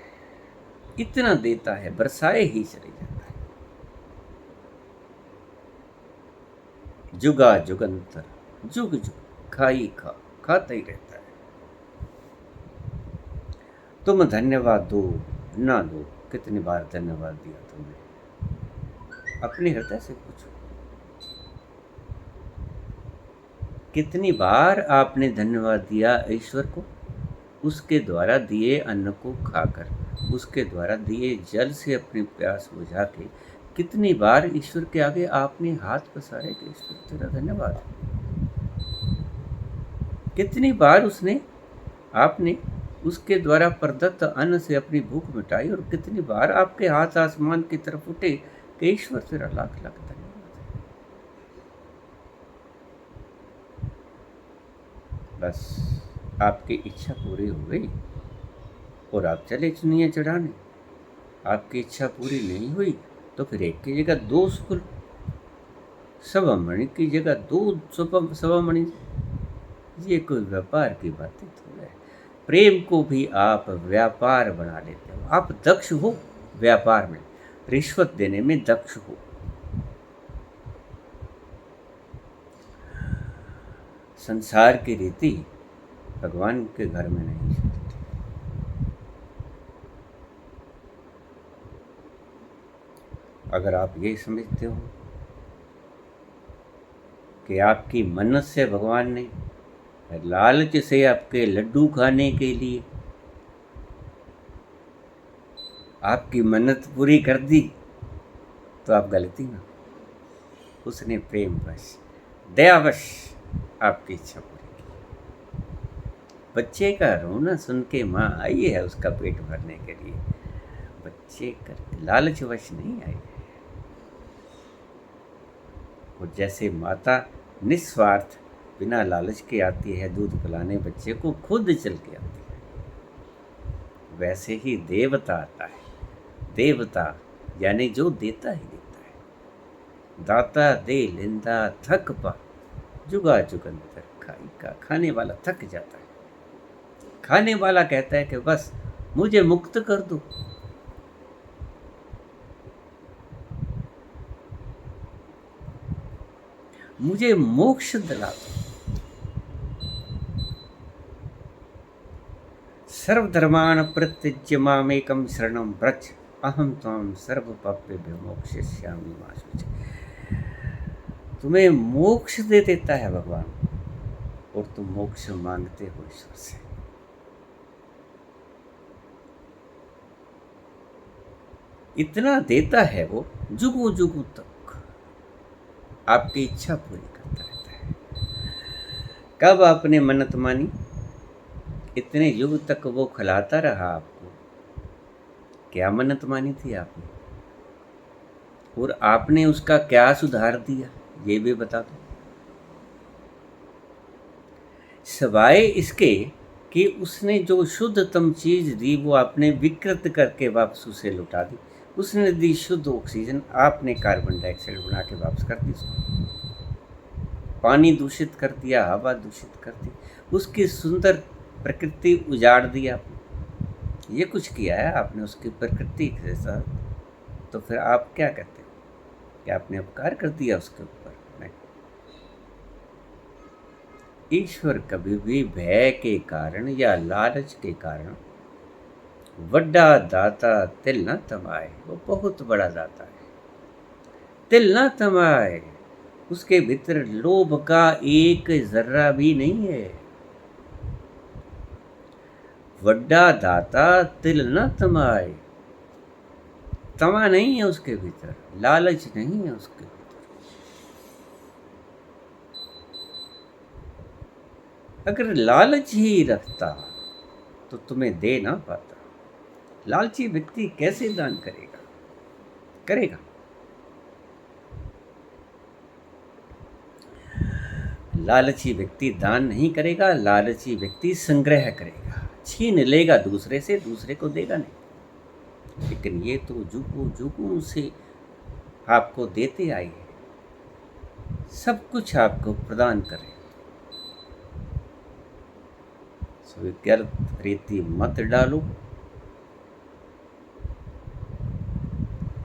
इतना देता है, बरसाए ही चले जाता है। जुगा जुगंतर, जुग जुग खाई खाता ही रहता है। तुम धन्यवाद दो ना दो, कितनी बार धन्यवाद दिया तुमने? अपने हृदय से पूछो, कितनी बार आपने धन्यवाद दिया ईश्वर को? उसके द्वारा दिए अन्न को खाकर, उसके द्वारा दिए जल से अपनी प्यास बुझा के कितनी बार ईश्वर के आगे आपने हाथ पसारे कि ईश्वर तेरा धन्यवाद। कितनी बार आपने उसके द्वारा प्रदत्त अन्न से अपनी भूख मिटाई, और कितनी बार आपके हाथ आसमान की तरफ उठे कि ईश्वर तेरा लाख लाख धन्यवाद। बस आपकी इच्छा पूरी हो गई और आप चले चुनिया चढ़ाने। आपकी इच्छा पूरी नहीं हुई तो फिर एक की जगह दो शुक्ल, सवा मणि की जगह दो सवा मणि। ये कोई व्यापार की बातें तो है। प्रेम को भी आप व्यापार बना लेते हो। आप दक्ष हो व्यापार में, रिश्वत देने में दक्ष हो। संसार की रीति भगवान के घर में नहीं चलती। अगर आप ये समझते हो कि आपकी मन्नत से भगवान ने लालच से आपके लड्डू खाने के लिए आपकी मन्नत पूरी कर दी, तो आप गलती ना। उसने प्रेमवश दयावश आपकी इच्छा पूरी की। बच्चे का रोना सुन के माँ आई है उसका पेट भरने के लिए, बच्चे कर लालचवश नहीं आई है। और जैसे माता निस्वार्थ बिना लालच के आती है दूध पिलाने बच्चे को, खुद चल के आती है, वैसे ही देवता आता है। देवता यानी जो देता ही देता है। दाता दे लिंदा थक पा, जुगा जुगंतर खाई का। खाने वाला थक जाता है। खाने वाला कहता है कि बस मुझे मुक्त कर दो। मुझे मोक्ष दिला दो। सर्वधर्मान् परित्यज्य मामेकं शरणं व्रज, अहम त्वां सर्वपापेभ्यो मोक्षयिष्यामि मा शुचि। तुम्हें मोक्ष दे देता है भगवान, और तुम मोक्ष मांगते हो ईश्वर से। इतना देता है वो, जुगों जुगों तक आपकी इच्छा पूरी करता रहता है। कब आपने मन्नत मानी? इतने युग तक वो खिलाता रहा आपको। क्या मन्नत मानी थी आपने? और आपने उसका क्या सुधार दिया, ये भी बता दो। सिवाय इसके कि उसने जो शुद्धतम चीज दी वो आपने विकृत करके वापस उसे लुटा दी। उसने दी शुद्ध ऑक्सीजन, आपने कार्बन डाइऑक्साइड बना के वापस कर दी उसको। पानी दूषित कर दिया, हवा दूषित कर दी, उसकी सुंदर प्रकृति उजाड़ दी आपने। ये कुछ किया है आपने उसकी प्रकृति के साथ। तो फिर आप क्या कहते हो कि आपने उपकार कर दिया उसके ऊपर? नहीं। ईश्वर कभी भी भय के कारण या लालच के कारण वड्डा दाता तिल न तमाए। वो बहुत बड़ा दाता है, तिल न तमाए। उसके भीतर लोभ का एक जर्रा भी नहीं है। वड्डा दाता तिल न तमाए। तमा नहीं है उसके भीतर, लालच नहीं है उसके भीतर। अगर लालच ही रखता तो तुम्हें दे ना पाता। लालची व्यक्ति कैसे दान करेगा? करेगा। लालची व्यक्ति दान नहीं करेगा, लालची व्यक्ति संग्रह करेगा, छीन लेगा दूसरे से, दूसरे को देगा नहीं। लेकिन ये तो जुगों जुगों से आपको देते आई है, सब कुछ आपको प्रदान करे। व्यर्थ रीति मत डालो।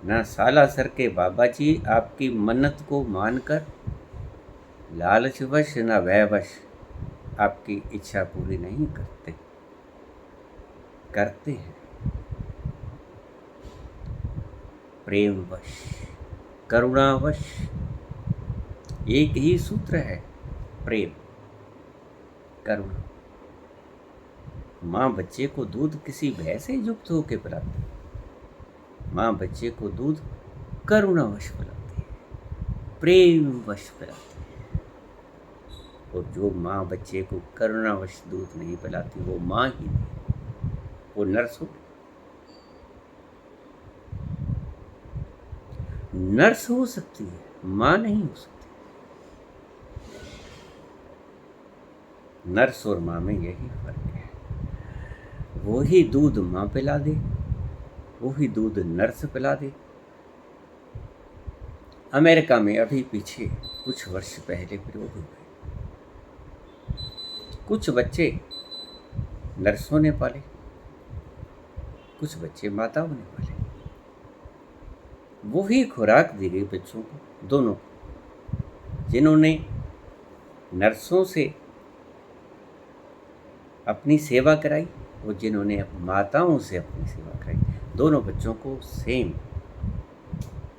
ना सालासर के बाबा जी आपकी मन्नत को मानकर लालचवश ना भयवश आपकी इच्छा पूरी नहीं करते, करते हैं प्रेमवश, करुणावश। एक ही सूत्र है, प्रेम करुणा। माँ बच्चे को दूध किसी भय से युक्त होकर पिलाती, माँ बच्चे को दूध करुणावश पिलाती है, प्रेमवश पिलाती है। और जो माँ बच्चे को करुणावश दूध नहीं पिलाती वो माँ ही नहीं, वो नर्स हो। नर्स हो सकती है, माँ नहीं हो सकती। नर्स और माँ में यही फर्क है। वही दूध माँ पिला दे, वही दूध नर्स पिला दे। अमेरिका में अभी पीछे कुछ वर्ष पहले प्रयोग हुए। कुछ बच्चे नर्सों ने पाले, कुछ बच्चे माताओं ने पाले। वही खुराक दी गई बच्चों को, दोनों को। जिन्होंने नर्सों से अपनी सेवा कराई और जिन्होंने माताओं से अपनी सेवा कराई, दोनों बच्चों को सेम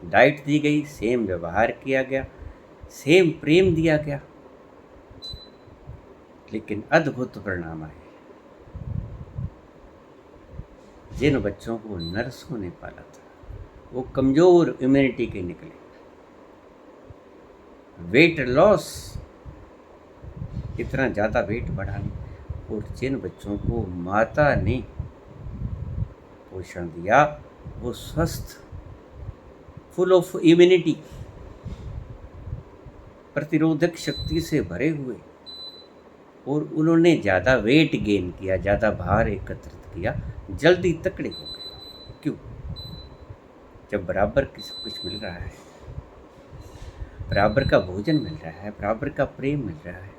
डाइट दी गई, सेम व्यवहार किया गया, सेम प्रेम दिया गया, लेकिन अद्भुत परिणाम आए। जिन बच्चों को नर्सों ने पाला था वो कमजोर इम्यूनिटी के निकले, वेट लॉस, इतना ज़्यादा वेट बढ़ा नहीं। और जिन बच्चों को माता ने पोषण दिया वो स्वस्थ, फुल ऑफ इम्यूनिटी, प्रतिरोधक शक्ति से भरे हुए, और उन्होंने ज़्यादा वेट गेन किया, ज़्यादा भार एकत्रित किया, जल्दी तकड़े हो गए। क्यों? जब बराबर कुछ मिल रहा है, बराबर का भोजन मिल रहा है, बराबर का प्रेम मिल रहा है,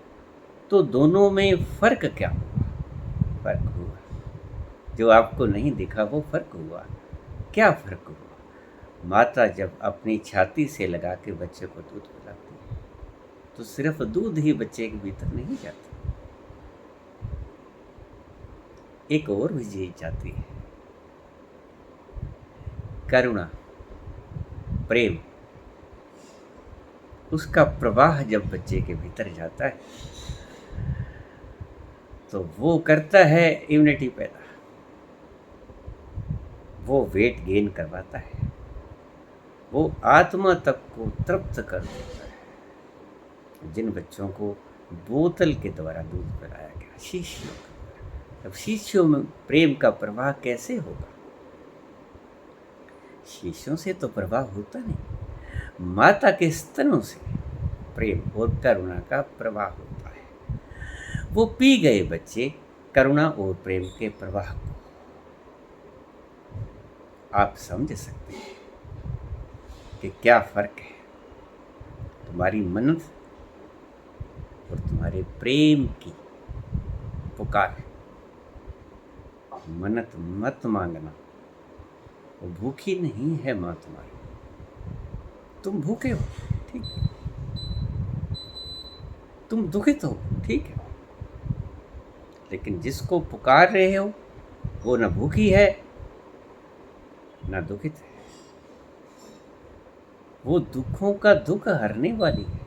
तो दोनों में फर्क क्या हुआ? फर्क हुआ जो आपको नहीं दिखा, वो फर्क हुआ। क्या फर्क हुआ? माता जब अपनी छाती से लगा के बच्चे को दूध पिलाती है तो सिर्फ दूध ही बच्चे के भीतर नहीं जाता, एक और भी चीज जाती है, करुणा, प्रेम। उसका प्रवाह जब बच्चे के भीतर जाता है तो वो करता है इम्यूनिटी पैदा, वो वेट गेन करवाता है, वो आत्मा तक को तृप्त कर देता है। जिन बच्चों को बोतल के द्वारा दूध पिलाया गया, शिष्यों के द्वारा, अब शिष्यों में प्रेम का प्रवाह कैसे होगा? शिष्यों से तो प्रवाह होता नहीं, माता के स्तनों से प्रेम और करुणा का प्रवाह होता है। वो पी गए बच्चे करुणा और प्रेम के प्रवाह को। आप समझ सकते हैं कि क्या फर्क है तुम्हारी मन्नत और तुम्हारे प्रेम की पुकार। मन्नत मत मांगना, वो भूखी नहीं है माँ तुम्हारी, तुम भूखे हो, ठीक, तुम दुखित हो, ठीक है, लेकिन जिसको पुकार रहे हो वो ना भूखी है ना दुखित है, वो दुखों का दुख हरने वाली है,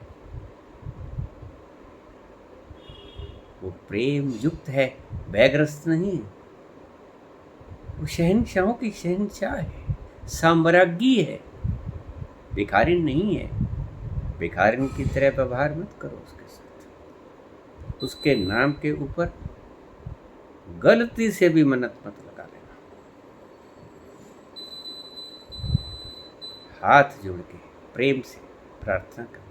वो प्रेम युक्त है, भयग्रस्त नहीं है, वो शहंशाहों की शहंशाह है, साम्राज्ञी है, भिखारिन नहीं है। भिखारिन की तरह व्यवहार मत करो उसके साथ, उसके नाम के ऊपर गलती से भी मन्नत मत लगा लेना। हाथ जोड़ के प्रेम से प्रार्थना कर।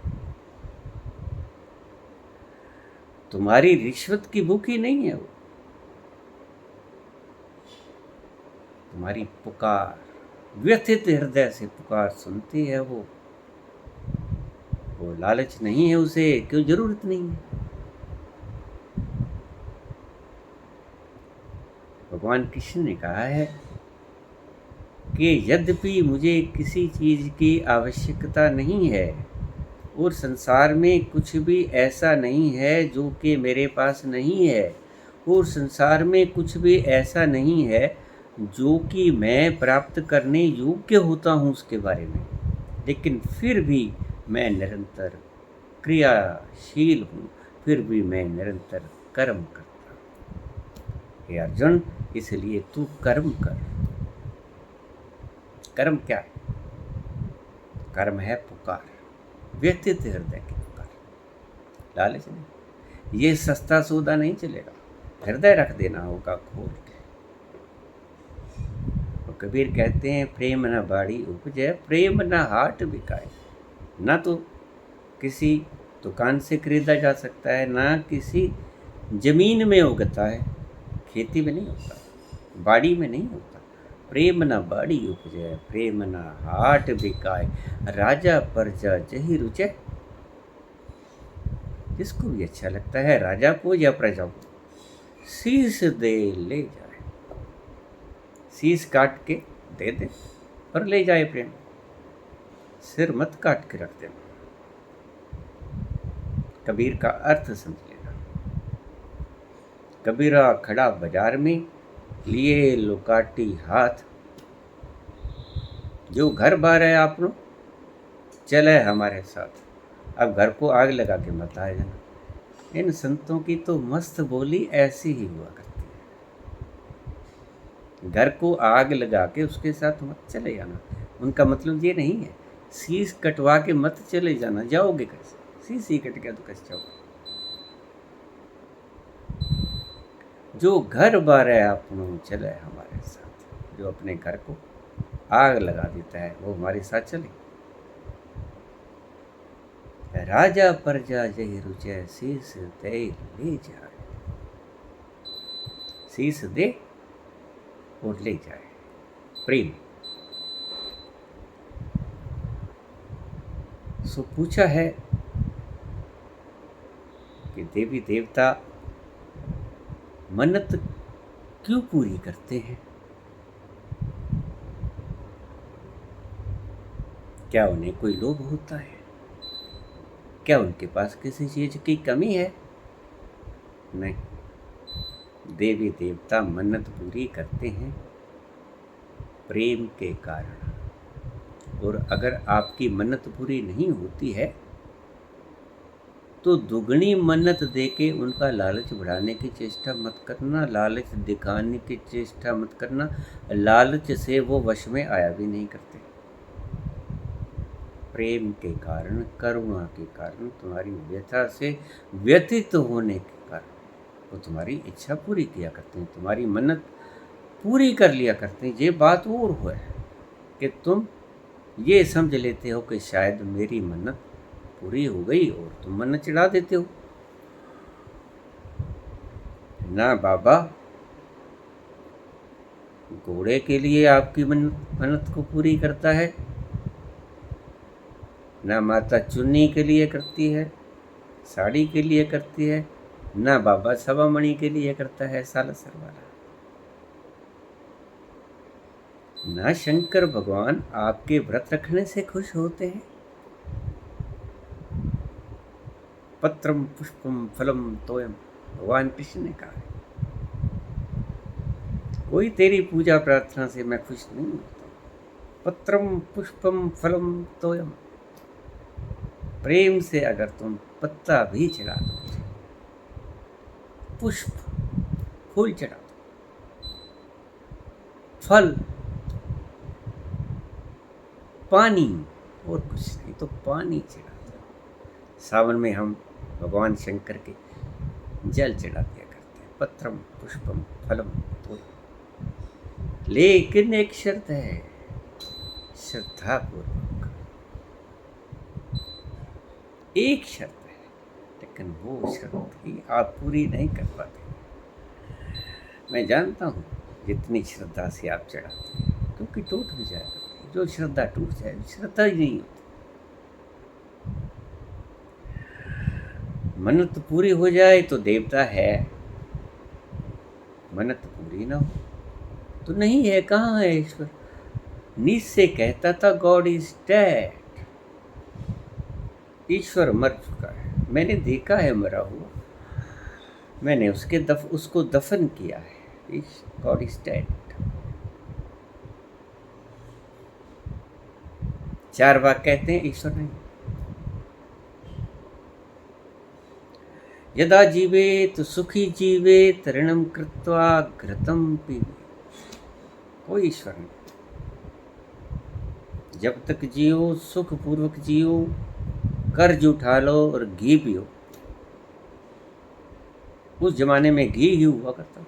तुम्हारी रिश्वत की भूखी नहीं है वो, तुम्हारी पुकार, व्यथित हृदय से पुकार सुनती है वो लालच नहीं है उसे, क्यों जरूरत नहीं है। भगवान कृष्ण ने कहा है कि यद्यपि मुझे किसी चीज की आवश्यकता नहीं है और संसार में कुछ भी ऐसा नहीं है जो कि मेरे पास नहीं है, और संसार में कुछ भी ऐसा नहीं है जो कि मैं प्राप्त करने योग्य होता हूँ उसके बारे में, लेकिन फिर भी मैं निरंतर क्रियाशील हूँ, फिर भी मैं निरंतर कर्म करता हूँ। हे अर्जुन, इसलिए तू कर्म कर। कर्म क्या है? कर्म है पुकार, व्यथित हृदय की पुकार, लालच नहीं। ये सस्ता सौदा नहीं चलेगा, हृदय रख देना होगा खोल के। और कबीर कहते हैं प्रेम न बाड़ी उपजे, प्रेम न हाट बिकाए। ना तो किसी दुकान से खरीदा जा सकता है, ना किसी जमीन में उगता है, खेती में नहीं होता, बाड़ी में नहीं होता। प्रेम न बाड़ी उपजे, प्रेम न हाट बिकाए, राजा प्रजा जही रुचे। जिसको भी अच्छा लगता है, राजा को या प्रजा को, शीश दे ले जाए, शीश काट के दे दे और ले जाए प्रेम, सिर मत काट के रख देना। कबीर का अर्थ समझ लेना। कबीरा खड़ा बाजार में, लिए लुकाटी हाथ, जो घर बार है आपनो चले हमारे साथ। अब घर को आग लगा के मत आ जाना। इन संतों की तो मस्त बोली ऐसी ही हुआ करती है। घर को आग लगा के उसके साथ मत चले जाना। उनका मतलब ये नहीं है शीश कटवा के मत चले जाना, जाओगे कैसे? शीश ही कट गया तो कैसे जाओगे? जो घर बार है अपनों चले हमारे साथ, जो अपने घर को आग लगा देता है वो हमारे साथ चले। राजा प्रजा जही रुचे, शीश दे ले जाए, शीश दे और ले जाए। प्रेम। सो पूछा है कि देवी देवता मन्नत क्यों पूरी करते हैं? क्या उन्हें कोई लोभ होता है? क्या उनके पास किसी चीज की कमी है? नहीं, देवी देवता मन्नत पूरी करते हैं प्रेम के कारण। और अगर आपकी मन्नत पूरी नहीं होती है तो दुगनी मन्नत देके उनका लालच बढ़ाने की चेष्टा मत करना, लालच दिखाने की चेष्टा मत करना। लालच से वो वश में आया भी नहीं करते। प्रेम के कारण, करुणा के कारण, तुम्हारी व्यथा से व्यथित होने के कारण वो तुम्हारी इच्छा पूरी किया करते हैं, तुम्हारी मन्नत पूरी कर लिया करते हैं। ये बात और हो है कि तुम ये समझ लेते हो कि शायद मेरी मन्नत पूरी हो गई और तुम मन्नत चढ़ा देते हो। ना बाबा घोड़े के लिए आपकी मन्नत को पूरी करता है, ना माता चुन्नी के लिए करती है, साड़ी के लिए करती है, ना बाबा सवा मणि के लिए करता है सालासर वाला। ना शंकर भगवान आपके व्रत रखने से खुश होते हैं। पत्रम पुष्पम फलम तोयम, भगवान कृष्ण ने कहा है कोई तेरी पूजा प्रार्थना से मैं खुश नहीं होता। पत्रम पुष्पम फलम तोयम, प्रेम से अगर तुम पत्ता भी चढ़ा दो, पुष्प फूल चढ़ा दो, फल पानी और कुछ नहीं तो पानी चढ़ा दो। सावन में हम भगवान शंकर के जल चढ़ा दिया करते हैं, पत्रम पुष्पम फलम तो। लेकिन एक शर्त है, श्रद्धा पूर्वक। एक शर्त है, लेकिन वो शर्त ही आप पूरी नहीं कर पाते। मैं जानता हूँ जितनी श्रद्धा से आप चढ़ाते हैं, क्योंकि टूट भी जाया करती है। जो श्रद्धा टूट जाए श्रद्धा ही नहीं होती। मन्नत पूरी हो जाए तो देवता है, मन्नत पूरी ना हो तो नहीं है। कहाँ है ईश्वर? नीचे कहता था गॉड इज डेड, ईश्वर मर चुका है। मैंने देखा है मरा हुआ, मैंने उसको दफन किया है। God is dead. चार वाक कहते हैं ईश्वर नहीं। यदा जीवेत सुखी जीवेत ऋणम कृत्वा घृतम पीबेत। कोई ईश्वर नहीं। जब तक जियो सुखपूर्वक जियो, कर्ज उठा लो और घी पियो। उस जमाने में घी ही हुआ करता था,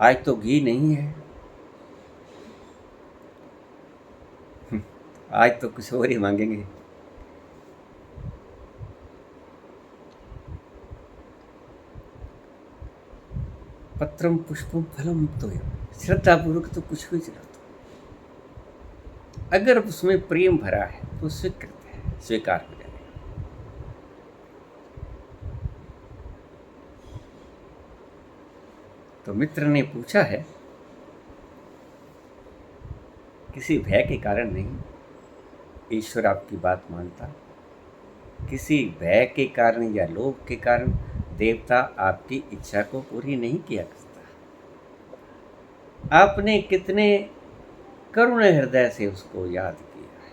आज तो घी नहीं है। आज तो कुछ और ही मांगेंगे। पत्रम पुष्पम फलम तो श्रद्धापूर्वक तो कुछ भी चला, अगर उसमें प्रेम भरा है तो स्वीकार हो जाएगा। तो मित्र ने पूछा है, किसी भय के कारण नहीं ईश्वर आपकी बात मानता, किसी भय के कारण या लोभ के कारण देवता आपकी इच्छा को पूरी नहीं किया करता। आपने कितने करुण हृदय से उसको याद किया है,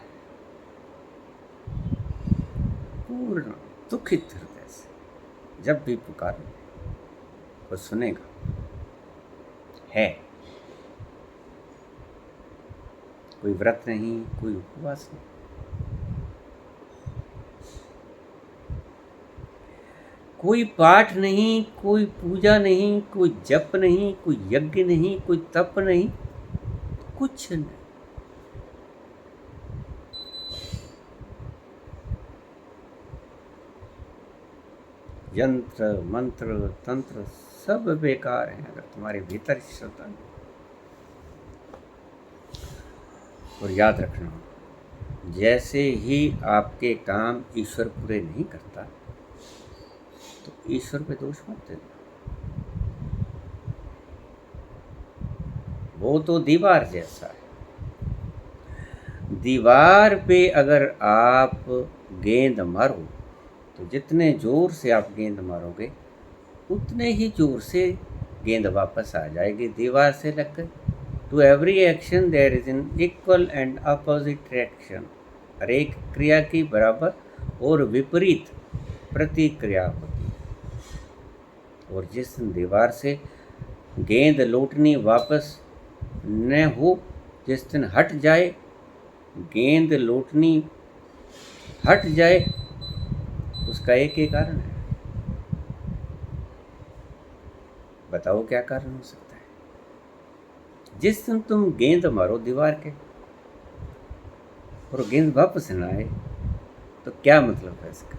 पूर्ण दुखित हृदय से। जब भी पुकारो वो सुनेगा है। कोई व्रत नहीं, कोई उपवास नहीं, कोई पाठ नहीं, कोई पूजा नहीं, कोई जप नहीं, कोई यज्ञ नहीं, कोई तप नहीं, कुछ नहीं। यंत्र मंत्र तंत्र सब बेकार हैं अगर तुम्हारे भीतर श्रद्धा नहीं। और याद रखना, जैसे ही आपके काम ईश्वर पूरे नहीं करता तो ईश्वर पे दोष मत देना। वो तो दीवार जैसा है। दीवार पे अगर आप गेंद मारो तो जितने जोर से आप गेंद मारोगे उतने ही जोर से गेंद वापस आ जाएगी दीवार से लगकर। To every action there is an equal and opposite reaction. हर एक क्रिया की बराबर और विपरीत प्रतिक्रिया होती है। और जिस दिन दीवार से गेंद लौटनी वापस न हो, जिस दिन हट जाए, गेंद लौटनी हट जाए, उसका एक ही कारण है। बताओ क्या कारण हो सकता है? जिस दिन तुम गेंद मारो दीवार के और गेंद वापस न आए तो क्या मतलब है इसका?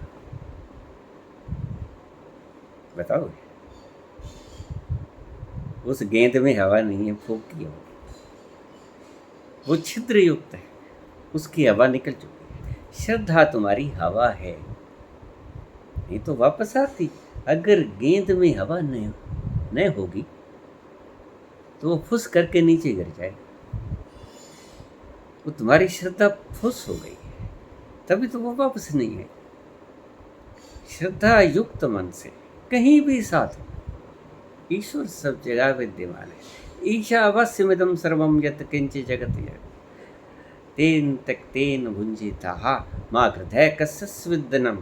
बताओ। उस गेंद में हवा नहीं है, फूंक की हवा, वो छिद्र युक्त है, उसकी हवा निकल चुकी है। श्रद्धा तुम्हारी हवा है, नहीं तो वापस आती। अगर गेंद में हवा नहीं होगी तो वो फुस करके नीचे गिर जाएगी। वो तुम्हारी श्रद्धा फुस हो गई है, तभी तो वो वापस नहीं है। श्रद्धा युक्त मन से कहीं भी साथ हो, ईश्वर सब जगह विद्यमान है। ईशावास्यमिदं सर्वं यत् किंचित् जगति तेन त्यक्तेन भुञ्जीतः मा कृधः कस्यस्विद्दनम्।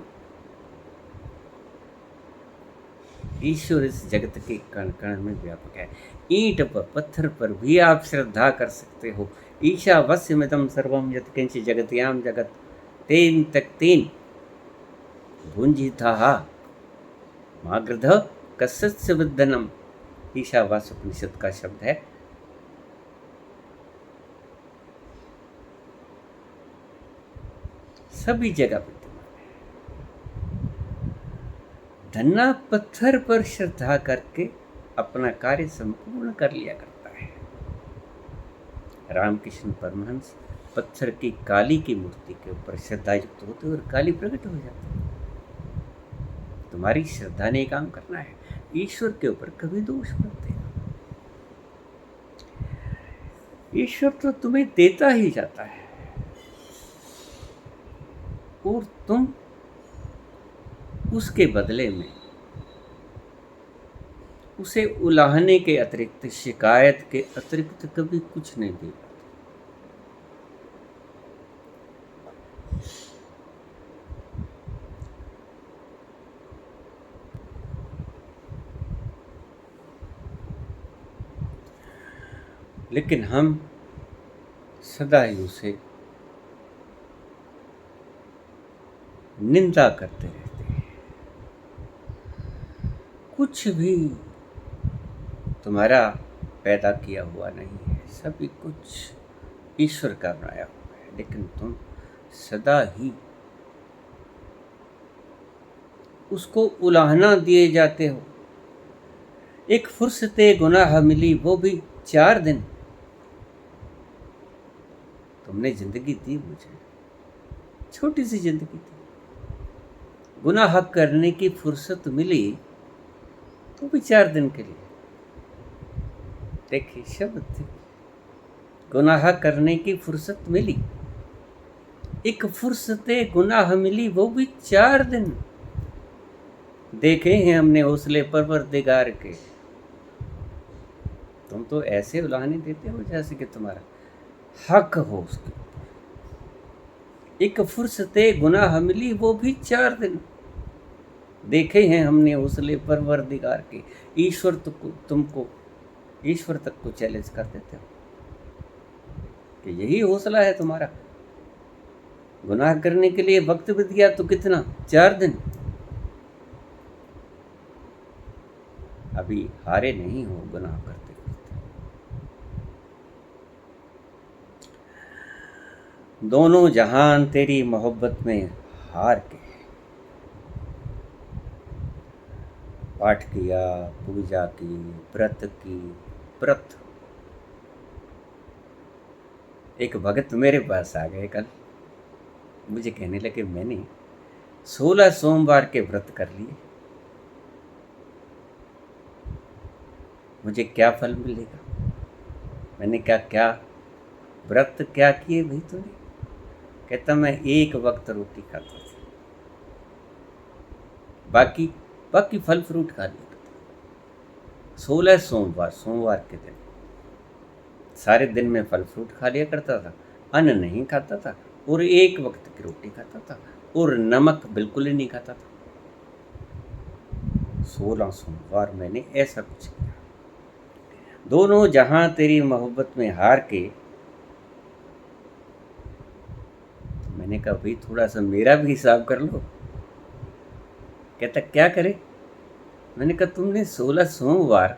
ईश्वर इस जगत के कण कण में व्यापक है। ईंट पर, पत्थर पर भी आप श्रद्धा कर सकते हो। ईशावास्यमिदं सर्वं यत् किंचित् जगत्यां जगत् तेन त्यक्तेन भुञ्जीतः मा कृधः कस्यस्विद्दनम्। ईशावास्य उपनिषद का शब्द है। सभी जगह विद्यमान है। धन्ना पत्थर पर श्रद्धा करके अपना कार्य संपूर्ण कर लिया करता है। रामकृष्ण परमहंस पत्थर की काली की मूर्ति के ऊपर श्रद्धा युक्त होते और काली प्रकट हो जाती है। तुम्हारी श्रद्धा ने काम करना है, ईश्वर के ऊपर कभी दोष मत देना। ईश्वर तो तुम्हें देता ही जाता है और तुम उसके बदले में उसे उलाहने के अतिरिक्त, शिकायत के अतिरिक्त कभी कुछ नहीं दे पाते। लेकिन हम सदा ही उसे निंदा करते रहते हैं। कुछ भी तुम्हारा पैदा किया हुआ नहीं है, सभी कुछ ईश्वर का बनाया हुआ है, लेकिन तुम सदा ही उसको उलाहना दिए जाते हो। एक फुर्सते गुनाह मिली, वो भी 4 दिन। तुमने जिंदगी दी मुझे, छोटी सी जिंदगी थी। गुनाह करने की फुर्सत मिली तो भी 4 दिन के लिए। देखिए शब्द थे, गुनाह करने की फुर्सत मिली, एक फुर्सते गुनाह मिली, वो भी 4 दिन। देखे हैं हमने हौसले परवरदिगार के। तुम तो ऐसे उलाहने देते हो जैसे कि तुम्हारा हक हो उसके। एक फुर्सते गुनाह मिली, वो भी 4 दिन। देखे हैं हमने हौसले परवरदिगार के। ईश्वर तुमको ईश्वर तक को चैलेंज कर देते हो कि यही हौसला है तुम्हारा। गुनाह करने के लिए वक्त भी दिया तो कितना, 4 दिन। अभी हारे नहीं हो गुनाह करते करते। दोनों जहान तेरी मोहब्बत में हार के। पाठ किया, पूजा की, व्रत। एक भगत मेरे पास आ गए कल, मुझे कहने लगे मैंने 16 सोमवार के व्रत कर लिए, मुझे क्या फल मिलेगा। मैंने कहा क्या व्रत क्या किए भाई तूने। कहता मैं एक वक्त रोटी खाता था, बाकी फल फ्रूट खा लेता था। 16 सोमवार के दिन सारे दिन में फल फ्रूट खा लिया करता था, अन्न नहीं खाता था, और एक वक्त की रोटी खाता था, और नमक बिल्कुल ही नहीं खाता था। 16 सोमवार मैंने ऐसा कुछ किया। दोनों जहां तेरी मोहब्बत में हार के। मैंने कहा भाई थोड़ा सा मेरा भी हिसाब कर लो। कहता क्या करे। मैंने कहा तुमने 16 सोमवार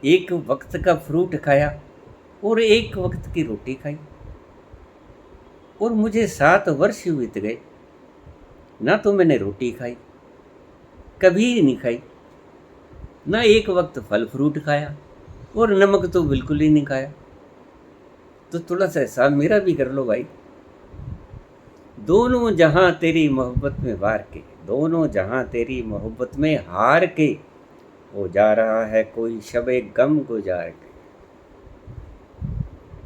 एक वक्त का फ्रूट खाया और एक वक्त की रोटी खाई, और मुझे 7 वर्ष बीत गए, ना तो मैंने रोटी खाई, कभी नहीं खाई, ना एक वक्त फल फ्रूट खाया, और नमक तो बिल्कुल ही नहीं खाया। तो थोड़ा सा हिसाब मेरा भी कर लो भाई। दोनों जहां तेरी मोहब्बत में वार के, दोनों जहां तेरी मोहब्बत में हार के, वो जा रहा है कोई शबे गम गुजार के।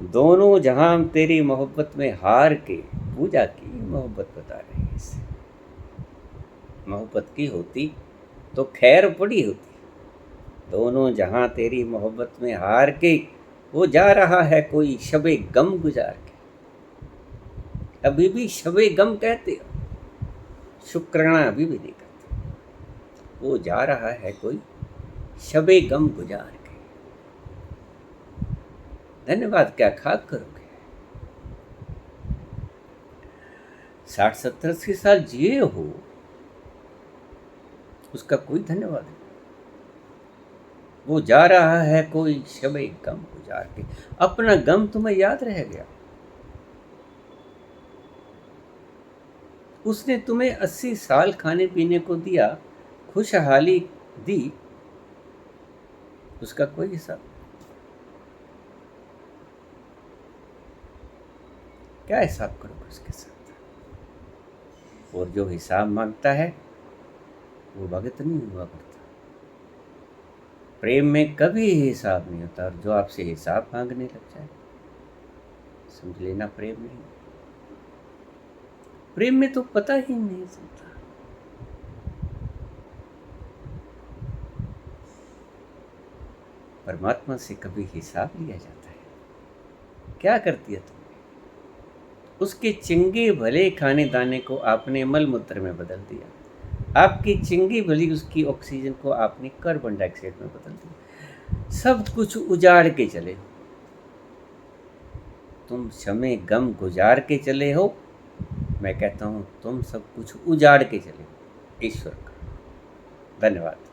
दोनों जहां तेरी मोहब्बत में हार के। पूजा की मोहब्बत बता रही है इससे। मोहब्बत की होती तो खैर पड़ी होती। दोनों जहां तेरी मोहब्बत में हार के, वो जा रहा है कोई शबे गम गुजार के। अभी भी शबे गम कहते हो, शुक्राना अभी भी नहीं करते। वो जा रहा है कोई शबे गम गुजार के। धन्यवाद क्या खाक करोगे। 60-70 साल जिए हो, उसका कोई धन्यवाद नहीं। वो जा रहा है कोई शबे गम गुजार के। अपना गम तुम्हें याद रह गया। उसने तुम्हें 80 साल खाने पीने को दिया, खुशहाली दी, उसका कोई हिसाब। क्या हिसाब करोगे उसके साथ। और जो हिसाब मांगता है वो भगत नहीं हुआ करता। प्रेम में कभी हिसाब नहीं होता, और जो आपसे हिसाब मांगने लग जाए समझ लेना प्रेम नहीं। प्रेम में तो पता ही नहीं चलता। परमात्मा से कभी हिसाब लिया जाता है। क्या करती है तुमने। उसके चिंगे भले खाने दाने को आपने मल मूत्र में बदल दिया। आपकी चिंगी भली उसकी ऑक्सीजन को आपने कार्बन डाइऑक्साइड में बदल दिया। सब कुछ उजाड़ के चले हो। तुम शमे गम गुजार के चले हो, मैं कहता हूँ तुम सब कुछ उजाड़ के चले ईश्वर का। धन्यवाद।